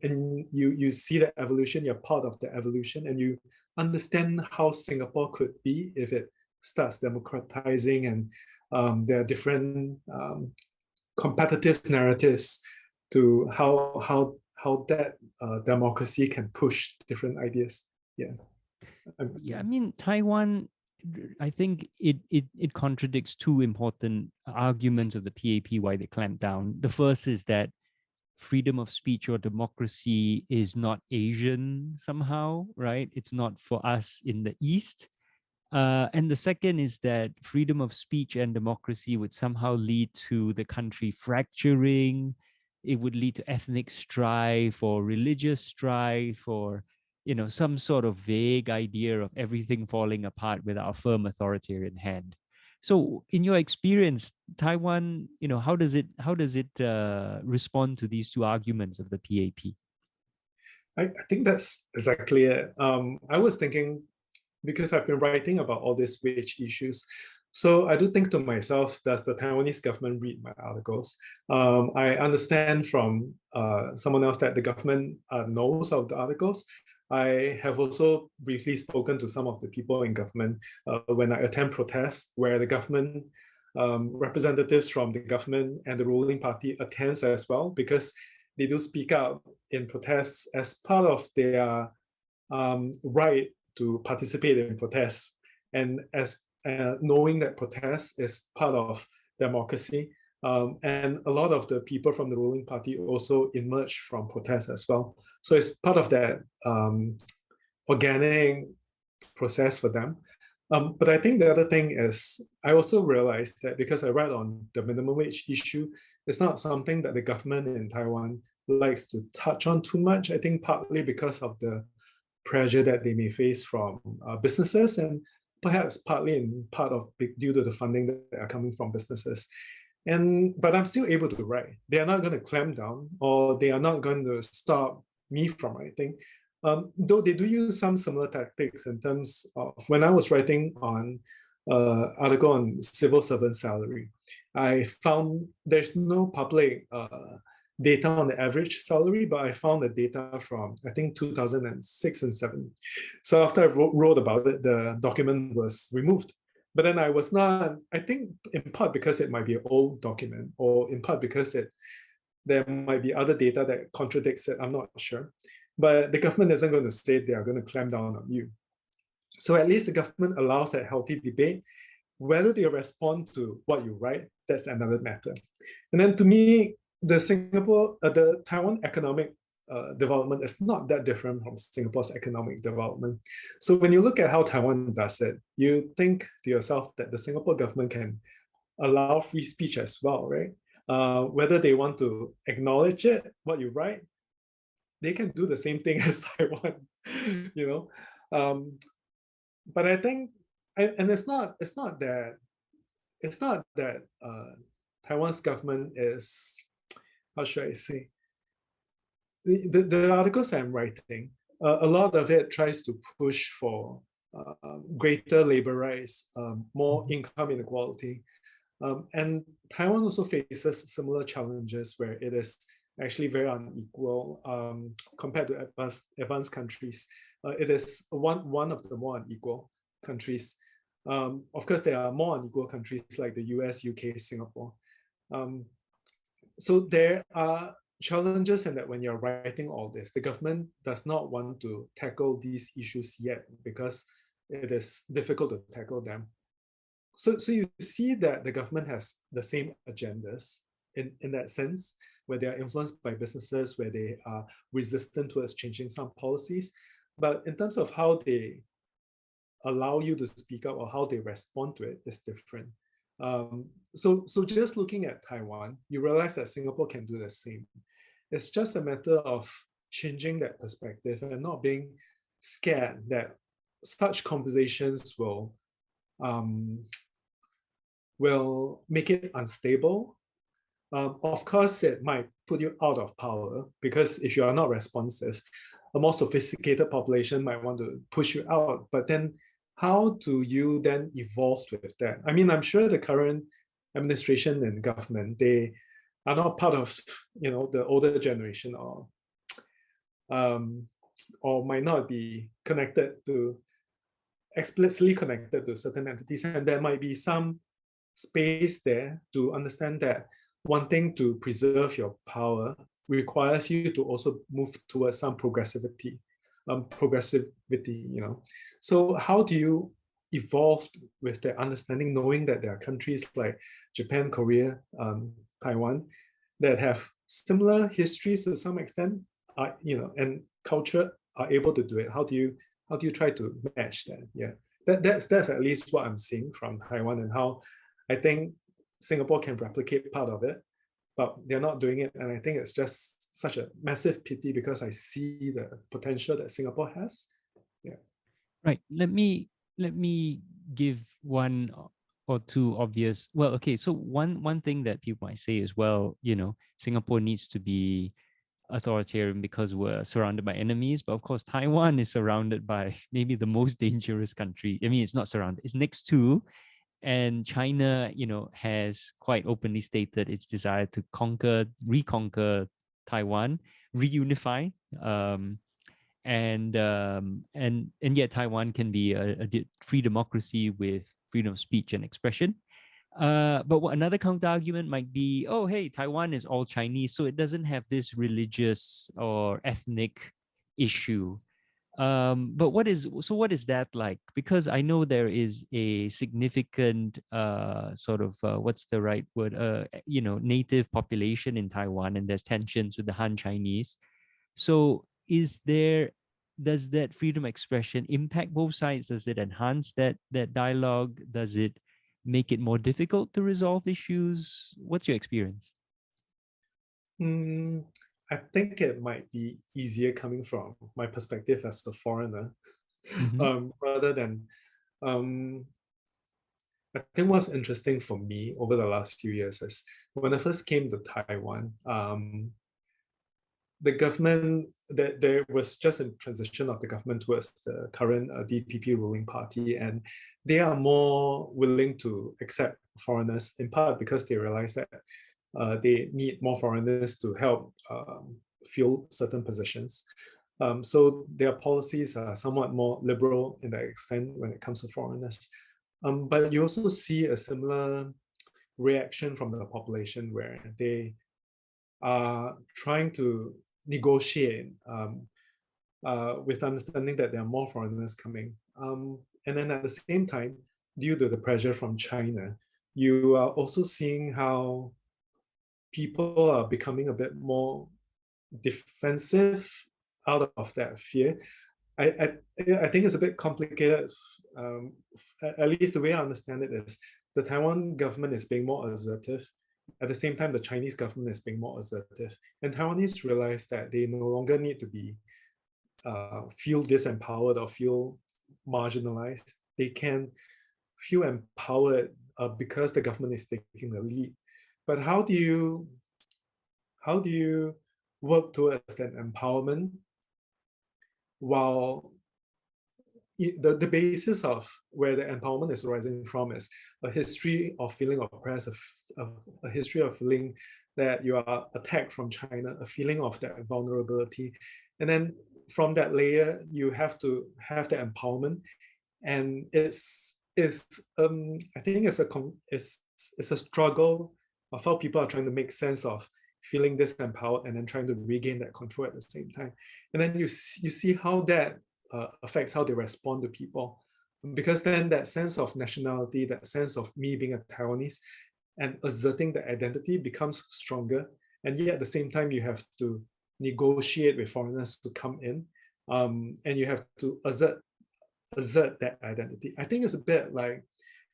you see the evolution, you're part of the evolution, and you understand how Singapore could be if it starts democratizing, and there are different competitive narratives to how that democracy can push different ideas. Yeah. Yeah, I mean, Taiwan, I think it contradicts two important arguments of the PAP why they clamped down. The first is that freedom of speech or democracy is not Asian somehow, right? It's not for us in the East. And the second is that freedom of speech and democracy would somehow lead to the country fracturing. It would lead to ethnic strife or religious strife or some sort of vague idea of everything falling apart without a firm authoritarian hand. So, in your experience, Taiwan, how does it respond to these two arguments of the PAP? I think that's exactly it. I was thinking, because I've been writing about all these wage issues, so I do think to myself, does the Taiwanese government read my articles? I understand from someone else that the government knows of the articles. I have also briefly spoken to some of the people in government when I attend protests where the government representatives from the government and the ruling party attends as well, because they do speak out in protests as part of their right to participate in protests, and as knowing that protest is part of democracy. And a lot of the people from the ruling party also emerged from protests as well. So it's part of that organic process for them. But I think the other thing is, I also realized that because I write on the minimum wage issue, it's not something that the government in Taiwan likes to touch on too much. I think partly because of the pressure that they may face from businesses, and perhaps partly in part of due to the funding that are coming from businesses. But I'm still able to write. They are not going to clamp down, or they are not going to stop me from writing. Though they do use some similar tactics in terms of when I was writing on article on civil servant salary, I found there's no public data on the average salary, but I found the data from, I think, 2006 and 7. So after I wrote about it, the document was removed. But then I was not, I think in part because it might be an old document, or in part because there might be other data that contradicts it, I'm not sure. But the government isn't going to say they are going to clamp down on you. So at least the government allows that healthy debate. Whether they respond to what you write, that's another matter. And then to me, the Taiwan economic development is not that different from Singapore's economic development. So when you look at how Taiwan does it, you think to yourself that the Singapore government can allow free speech as well, right? Whether they want to acknowledge it, what you write, they can do the same thing as Taiwan, you know. But I think, and it's not that Taiwan's government is, how should I say, the articles I'm writing, a lot of it tries to push for greater labor rights, more income inequality. And Taiwan also faces similar challenges where it is actually very unequal compared to advanced countries. It is one of the more unequal countries. Of course, there are more unequal countries like the US, UK, Singapore. So there are challenges in that when you're writing all this, the government does not want to tackle these issues yet because it is difficult to tackle them. So you see that the government has the same agendas in that sense, where they are influenced by businesses, where they are resistant towards changing some policies. But in terms of how they allow you to speak up or how they respond to it is different. So just looking at Taiwan, you realize that Singapore can do the same. It's just a matter of changing that perspective and not being scared that such conversations will make it unstable. Of course, it might put you out of power because if you are not responsive, a more sophisticated population might want to push you out. But then how do you then evolve with that? I mean, I'm sure the current administration and government, they are not part of, the older generation or might not be explicitly connected to certain entities. And there might be some space there to understand that wanting to preserve your power requires you to also move towards some progressivity. So how do you evolve with that understanding, knowing that there are countries like Japan, Korea, Taiwan that have similar histories to some extent, and culture are able to do it? How do you try to match that? Yeah, that's at least what I'm seeing from Taiwan, and how I think Singapore can replicate part of it, but they're not doing it. And I think it's just such a massive pity because I see the potential that Singapore has. Yeah. Right. Let me give one or two obvious. Well, okay. So one thing that people might say is, well, Singapore needs to be authoritarian because we're surrounded by enemies. But of course, Taiwan is surrounded by maybe the most dangerous country. I mean, it's not surrounded; it's next to. And China, has quite openly stated its desire to reconquer Taiwan, reunify, and yet Taiwan can be a free democracy with freedom of speech and expression. But another counter argument might be, oh, hey, Taiwan is all Chinese, so it doesn't have this religious or ethnic issue. But what is that like? Because I know there is a significant sort of what's the right word? Native population in Taiwan, and there's tensions with the Han Chinese. So does that freedom of expression impact both sides? Does it enhance that dialogue? Does it make it more difficult to resolve issues? What's your experience? I think it might be easier coming from my perspective as a foreigner, rather than I think what's interesting for me over the last few years is when I first came to Taiwan, the government, there was just a transition of the government towards the current DPP ruling party, and they are more willing to accept foreigners, in part because they realize that they need more foreigners to help fill certain positions. So their policies are somewhat more liberal in that extent when it comes to foreigners. But you also see a similar reaction from the population where they are trying to negotiate with understanding that there are more foreigners coming. And then at the same time, due to the pressure from China, you are also seeing how people are becoming a bit more defensive out of that fear. I think it's a bit complicated. At least the way I understand it is the Taiwan government is being more assertive At the same time, the Chinese government is being more assertive. And Taiwanese realize that they no longer need to be feel disempowered or feel marginalized. They can feel empowered because the government is taking the lead. But how do you work towards that empowerment while the basis of where the empowerment is arising from is a history of feeling oppressed, a history of feeling that you are attacked from China, a feeling of that vulnerability. And then from that layer, you have to have the empowerment. And I think it's a struggle of how people are trying to make sense of feeling disempowered and then trying to regain that control at the same time. And then you see how that affects how they respond to people. Because then that sense of nationality, that sense of me being a Taiwanese and asserting the identity becomes stronger. And yet at the same time, you have to negotiate with foreigners to come in, and you have to assert that identity. I think it's a bit like,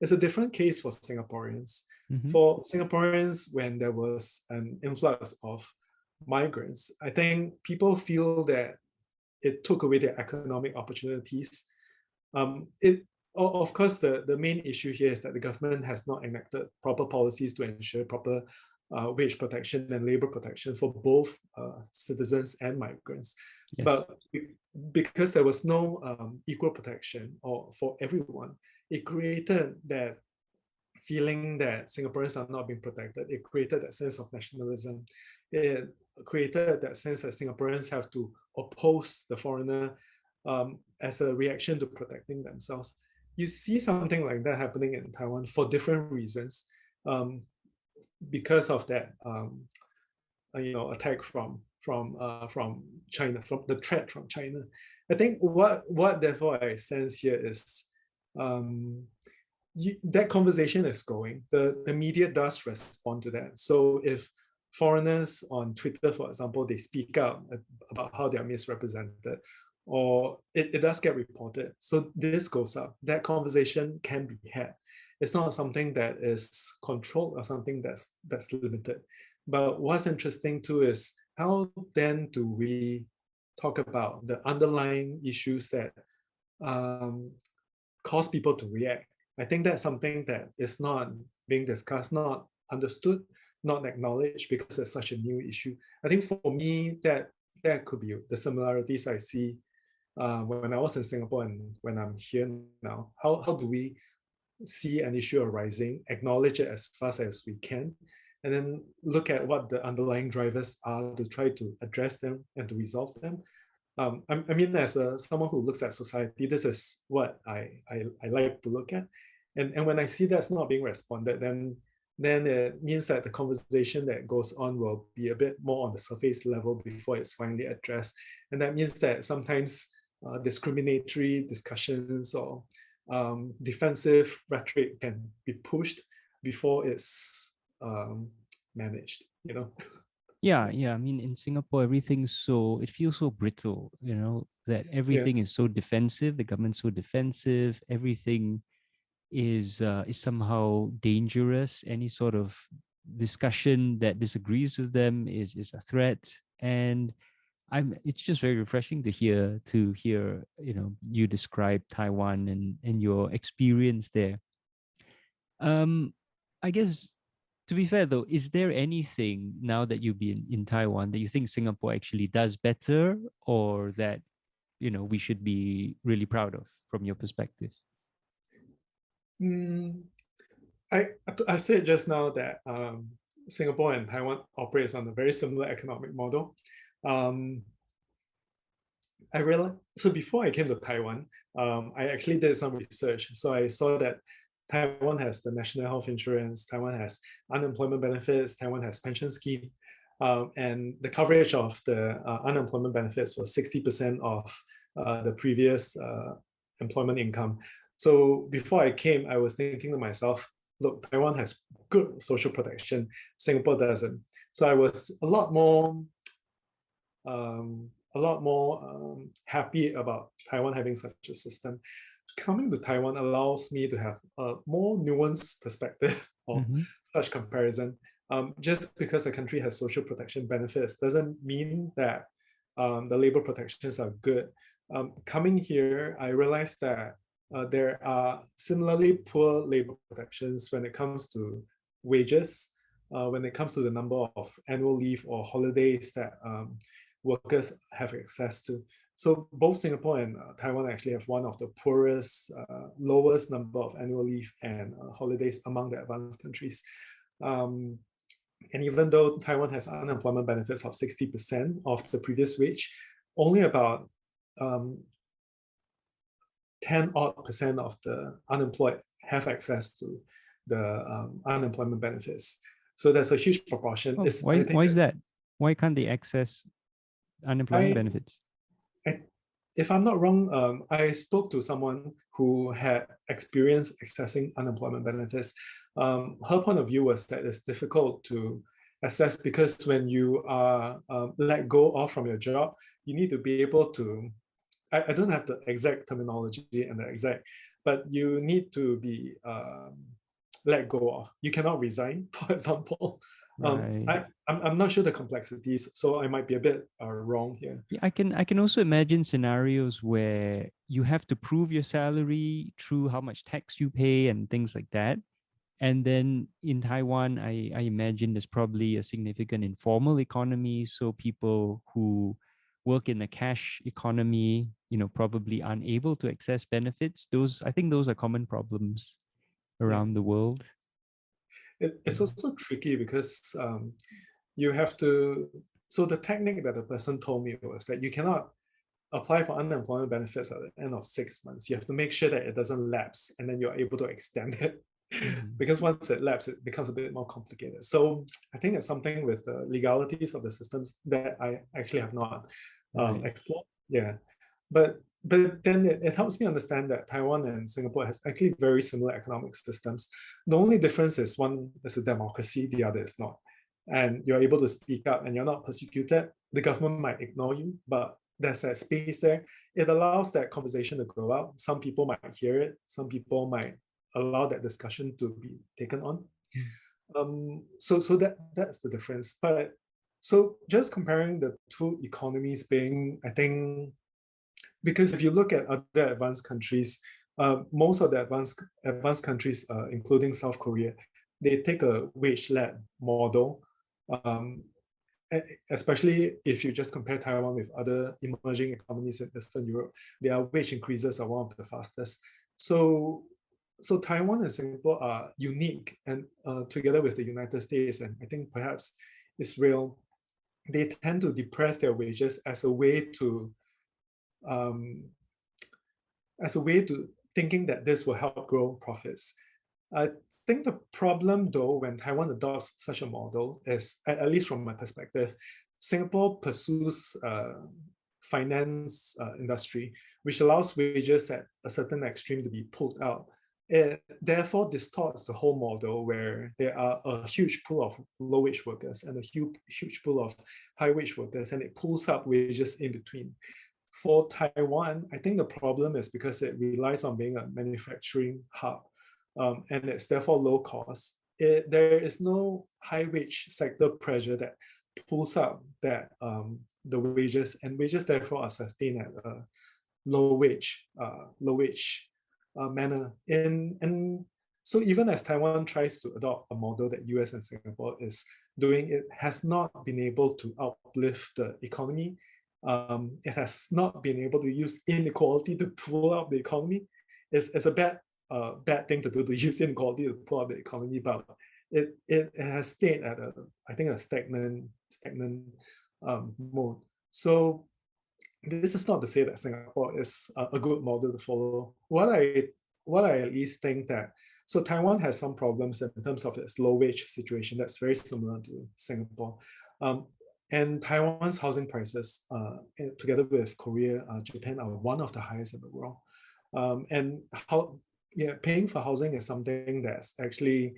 it's a different case for Singaporeans. Mm-hmm. For Singaporeans, when there was an influx of migrants, I think people feel that it took away their economic opportunities. Of course, the main issue here is that the government has not enacted proper policies to ensure proper wage protection and labor protection for both citizens and migrants. Yes. But because there was no equal protection or for everyone, it created that feeling that Singaporeans are not being protected. It created that sense of nationalism. It created that sense that Singaporeans have to oppose the foreigner as a reaction to protecting themselves. You see something like that happening in Taiwan for different reasons, because of that attack from China, from the threat from China. I think what therefore I sense here is that conversation is going. The media does respond to that. So if foreigners on Twitter, for example, they speak out about how they are misrepresented, or it does get reported. So this goes up. That conversation can be had. It's not something that is controlled or something that's limited. But what's interesting too is how then do we talk about the underlying issues that cause people to react? I think that's something that is not being discussed, not understood, not acknowledged, because it's such a new issue. I think for me, that could be the similarities I see when I was in Singapore and when I'm here now. How do we see an issue arising, acknowledge it as fast as we can, and then look at what the underlying drivers are to try to address them and to resolve them? I mean, as someone who looks at society, this is what I like to look at. And when I see that's not being responded, then it means that the conversation that goes on will be a bit more on the surface level before it's finally addressed. And that means that sometimes discriminatory discussions or defensive rhetoric can be pushed before it's managed, Yeah. I mean, in Singapore, it feels so brittle, that everything is so defensive, the government's so defensive, everything is somehow dangerous. Any sort of discussion that disagrees with them is a threat. And it's just very refreshing to hear you describe Taiwan and your experience there. I guess, to be fair though, is there anything now that you've been in Taiwan that you think Singapore actually does better, or that we should be really proud of from your perspective? I said just now that Singapore and Taiwan operates on a very similar economic model. I realized, so before I came to Taiwan, I actually did some research. So I saw that Taiwan has the national health insurance, Taiwan has unemployment benefits, Taiwan has pension scheme, and the coverage of the unemployment benefits was 60% of the previous employment income. So before I came, I was thinking to myself, look, Taiwan has good social protection, Singapore doesn't. So I was a lot more happy about Taiwan having such a system. Coming to Taiwan allows me to have a more nuanced perspective of such comparison. Just because a country has social protection benefits doesn't mean that the labor protections are good. Coming here, I realized that there are similarly poor labor protections when it comes to wages, when it comes to the number of annual leave or holidays that workers have access to. So both Singapore and Taiwan actually have one of the poorest, lowest number of annual leave and holidays among the advanced countries. And even though Taiwan has unemployment benefits of 60% of the previous wage, only about 10 odd percent of the unemployed have access to the unemployment benefits. So there's a huge proportion. Oh, why is that? Why can't they access unemployment benefits? If I'm not wrong, I spoke to someone who had experience accessing unemployment benefits. Her point of view was that it's difficult to assess because when you are let go off from your job, you need to be able to, I don't have the exact terminology and the exact, but you need to be let go of. You cannot resign, for example. Right. I'm not sure the complexities, so I might be a bit wrong here. Yeah, I can also imagine scenarios where you have to prove your salary through how much tax you pay and things like that. And then in Taiwan, I imagine there's probably a significant informal economy. So people who work in a cash economy, probably unable to access benefits. I think those are common problems around the world. It's also tricky because you have to, so the technique that the person told me was that you cannot apply for unemployment benefits at the end of 6 months. You have to make sure that it doesn't lapse and then you're able to extend it. Because once it lapses, it becomes a bit more complicated. So I think it's something with the legalities of the systems that I actually have not explored. Yeah. But then it helps me understand that Taiwan and Singapore has actually very similar economic systems. The only difference is one is a democracy, the other is not. And you're able to speak up and you're not persecuted. The government might ignore you, but there's that space there. It allows that conversation to go out. Some people might hear it. Some people might allow that discussion to be taken on. So that's the difference. But so just comparing the two economies being, I think, because if you look at other advanced countries, most of the advanced countries, including South Korea, they take a wage-led model, especially if you just compare Taiwan with other emerging economies in Eastern Europe. Their wage increases are one of the fastest. So Taiwan and Singapore are unique, and together with the United States, and I think perhaps Israel, they tend to depress their wages as a way to thinking that this will help grow profits. I think the problem, though, when Taiwan adopts such a model is, at least from my perspective, Singapore pursues finance industry, which allows wages at a certain extreme to be pulled out. It therefore distorts the whole model where there are a huge pool of low-wage workers and a huge pool of high-wage workers, and it pulls up wages in between. For Taiwan, I think the problem is because it relies on being a manufacturing hub, and it's therefore low cost. There is no high-wage sector pressure that pulls up that the wages, and wages therefore are sustained at a low-wage manner. And so even as Taiwan tries to adopt a model that US and Singapore is doing, it has not been able to uplift the economy. It has not been able to use inequality to pull up the economy. It's a bad thing to do, to use inequality to pull up the economy, but it has stayed at a stagnant mode. So this is not to say that Singapore is a good model to follow. What I at least think that, so Taiwan has some problems in terms of its low wage situation that's very similar to Singapore. And Taiwan's housing prices, together with Korea, Japan, are one of the highest in the world. And paying for housing is something that's actually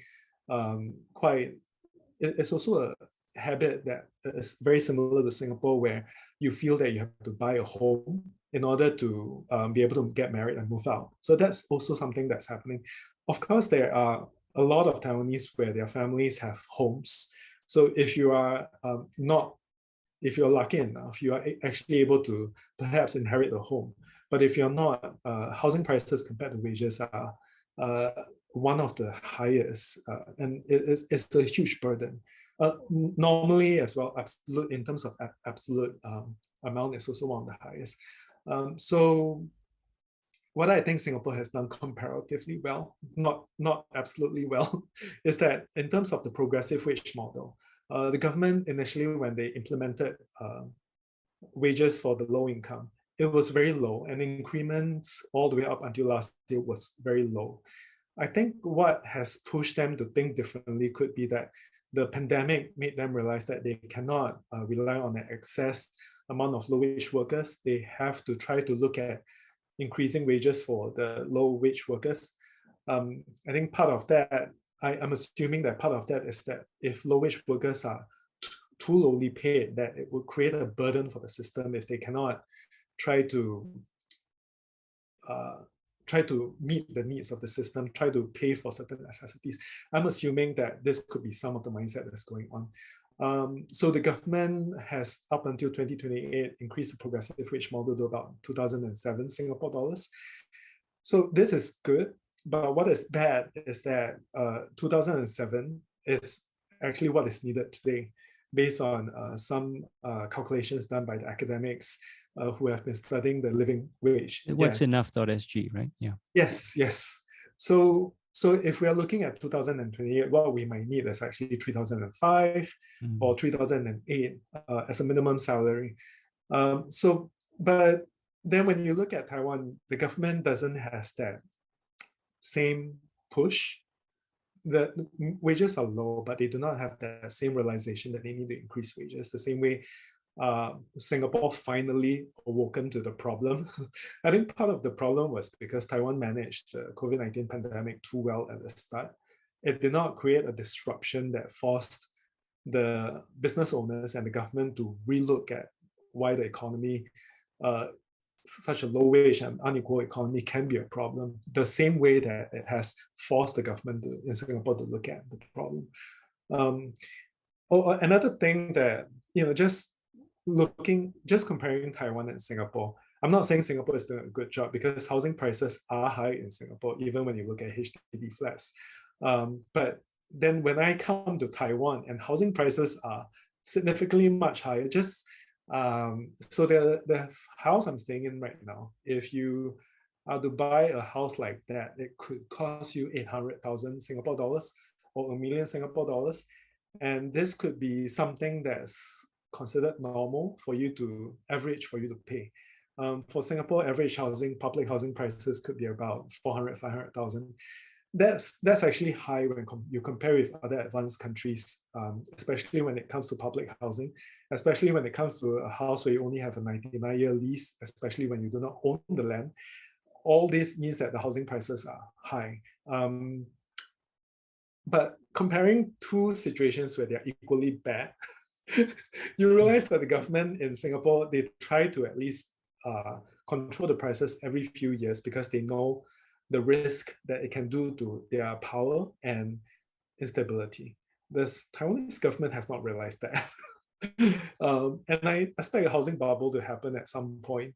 it's also a habit that is very similar to Singapore, where you feel that you have to buy a home in order to be able to get married and move out. So that's also something that's happening. Of course, there are a lot of Taiwanese where their families have homes. So if you are if you're lucky enough, you are actually able to perhaps inherit a home. But if you're not, housing prices compared to wages are one of the highest, and it's a huge burden. Normally as well, absolute in terms of absolute amount is also one of the highest. So what I think Singapore has done comparatively well, not absolutely well, is that in terms of the progressive wage model, the government initially, when they implemented wages for the low income, it was very low, and increments all the way up until last year was very low. I think what has pushed them to think differently could be that the pandemic made them realize that they cannot rely on an excess amount of low wage workers. They have to try to look at increasing wages for the low wage workers. I think part of that, I'm assuming that part of that is that if low wage workers are too lowly paid, that it would create a burden for the system if they cannot try to meet the needs of the system, try to pay for certain necessities. I'm assuming that this could be some of the mindset that's going on. So the government has, up until 2028, increased the progressive wage model to about 2007 Singapore dollars. So this is good, but what is bad is that 2007 is actually what is needed today, based on some calculations done by the academics who have been studying the living wage. What's enough.sg, right? Yeah. Yes. So if we are looking at 2028, what we might need is actually 3005 or 3008 as a minimum salary. But then when you look at Taiwan, the government doesn't have that same push. The wages are low, but they do not have that same realization that they need to increase wages the same way Singapore finally awoken to the problem. I think part of the problem was because Taiwan managed the COVID-19 pandemic too well at the start. It did not create a disruption that forced the business owners and the government to relook at why the economy, such a low wage and unequal economy, can be a problem, the same way that it has forced the government in Singapore to look at the problem. Another thing that, just comparing Taiwan and Singapore, I'm not saying Singapore is doing a good job, because housing prices are high in Singapore, even when you look at HDB flats. But then when I come to Taiwan, and housing prices are significantly much higher, so the house I'm staying in right now, if you are to buy a house like that, it could cost you 800,000 Singapore dollars or $1 million Singapore dollars. And this could be something that's considered normal for you to pay. For Singapore, average public housing prices could be about 400, 500,000. That's actually high when you compare with other advanced countries, especially when it comes to public housing, especially when it comes to a house where you only have a 99-year lease, especially when you do not own the land. All this means that the housing prices are high. But comparing two situations where they're equally bad, you realize that the government in Singapore, they try to at least control the prices every few years, because they know the risk that it can do to their power and instability. The Taiwanese government has not realized that. And I expect a housing bubble to happen at some point.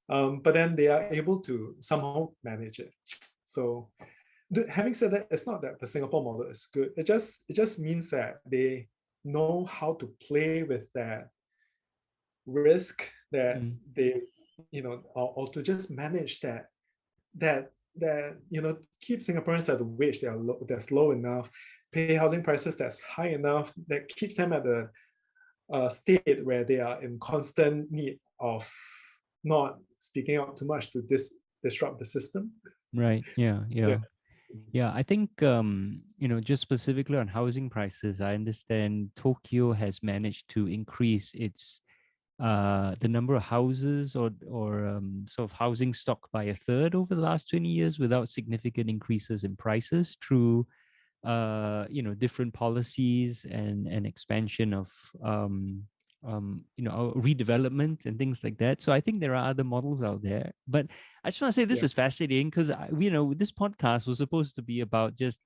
But then they are able to somehow manage it. So having said that, it's not that the Singapore model is good. It just means that they know how to play with that risk, that they, or to just manage that keep Singaporeans at a wage that's low enough, pay housing prices that's high enough, that keeps them at a state where they are in constant need of not speaking out too much to disrupt the system. Right. Yeah. I think just specifically on housing prices, I understand Tokyo has managed to increase its the number of houses or sort of housing stock by a third over the last 20 years without significant increases in prices through different policies and expansion of redevelopment and things like that. So I think there are other models out there. But I just want to say this is fascinating, because this podcast was supposed to be about just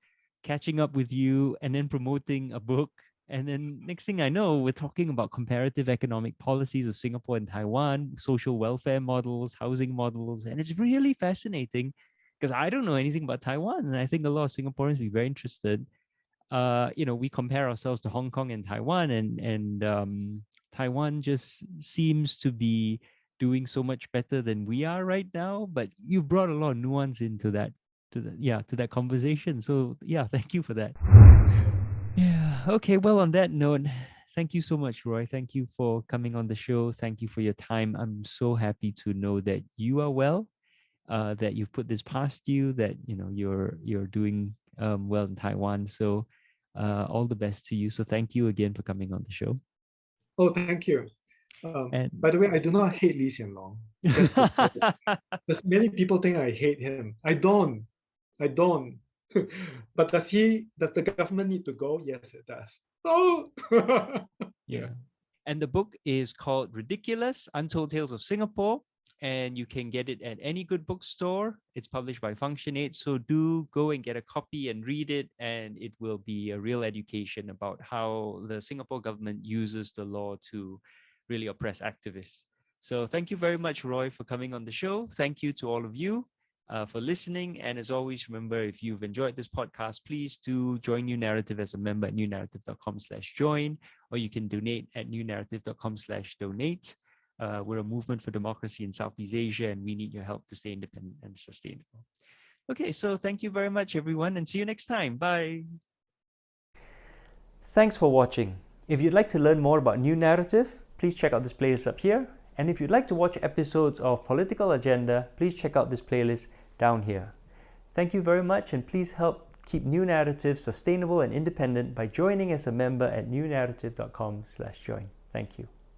catching up with you, and then promoting a book. And then next thing I know, we're talking about comparative economic policies of Singapore and Taiwan, social welfare models, housing models. And it's really fascinating because I don't know anything about Taiwan. And I think a lot of Singaporeans will be very interested. We compare ourselves to Hong Kong and Taiwan, and Taiwan just seems to be doing so much better than we are right now. But you've brought a lot of nuance into that, to that conversation. So yeah, thank you for that. Yeah. Okay. Well, on that note, thank you so much, Roy. Thank you for coming on the show. Thank you for your time. I'm so happy to know that you are well, that you've put this past you, that you're doing well in Taiwan. So all the best to you. So thank you again for coming on the show. Oh, thank you. And By the way, I do not hate Hsien Loong. Just to there's many people think I hate him. I don't. I don't. But does the government need to go? Yes, it does. Oh yeah. And the book is called Ridiculous, Untold Tales of Singapore. And you can get it at any good bookstore. It's published by Function 8. So do go and get a copy and read it. And it will be a real education about how the Singapore government uses the law to really oppress activists. So thank you very much, Roy, for coming on the show. Thank you to all of you for listening. And as always, remember, if you've enjoyed this podcast, please do join New Narrative as a member at newnarrative.com/join, or you can donate at newnarrative.com/donate. We're a movement for democracy in Southeast Asia, and we need your help to stay independent and sustainable. Okay, so thank you very much, everyone, and see you next time. Bye. Thanks for watching. If you'd like to learn more about New Narrative, please check out this playlist up here. And if you'd like to watch episodes of Political Agenda, please check out this playlist down here. Thank you very much, and please help keep New Narrative sustainable and independent by joining as a member at newnarrative.com/join. Thank you.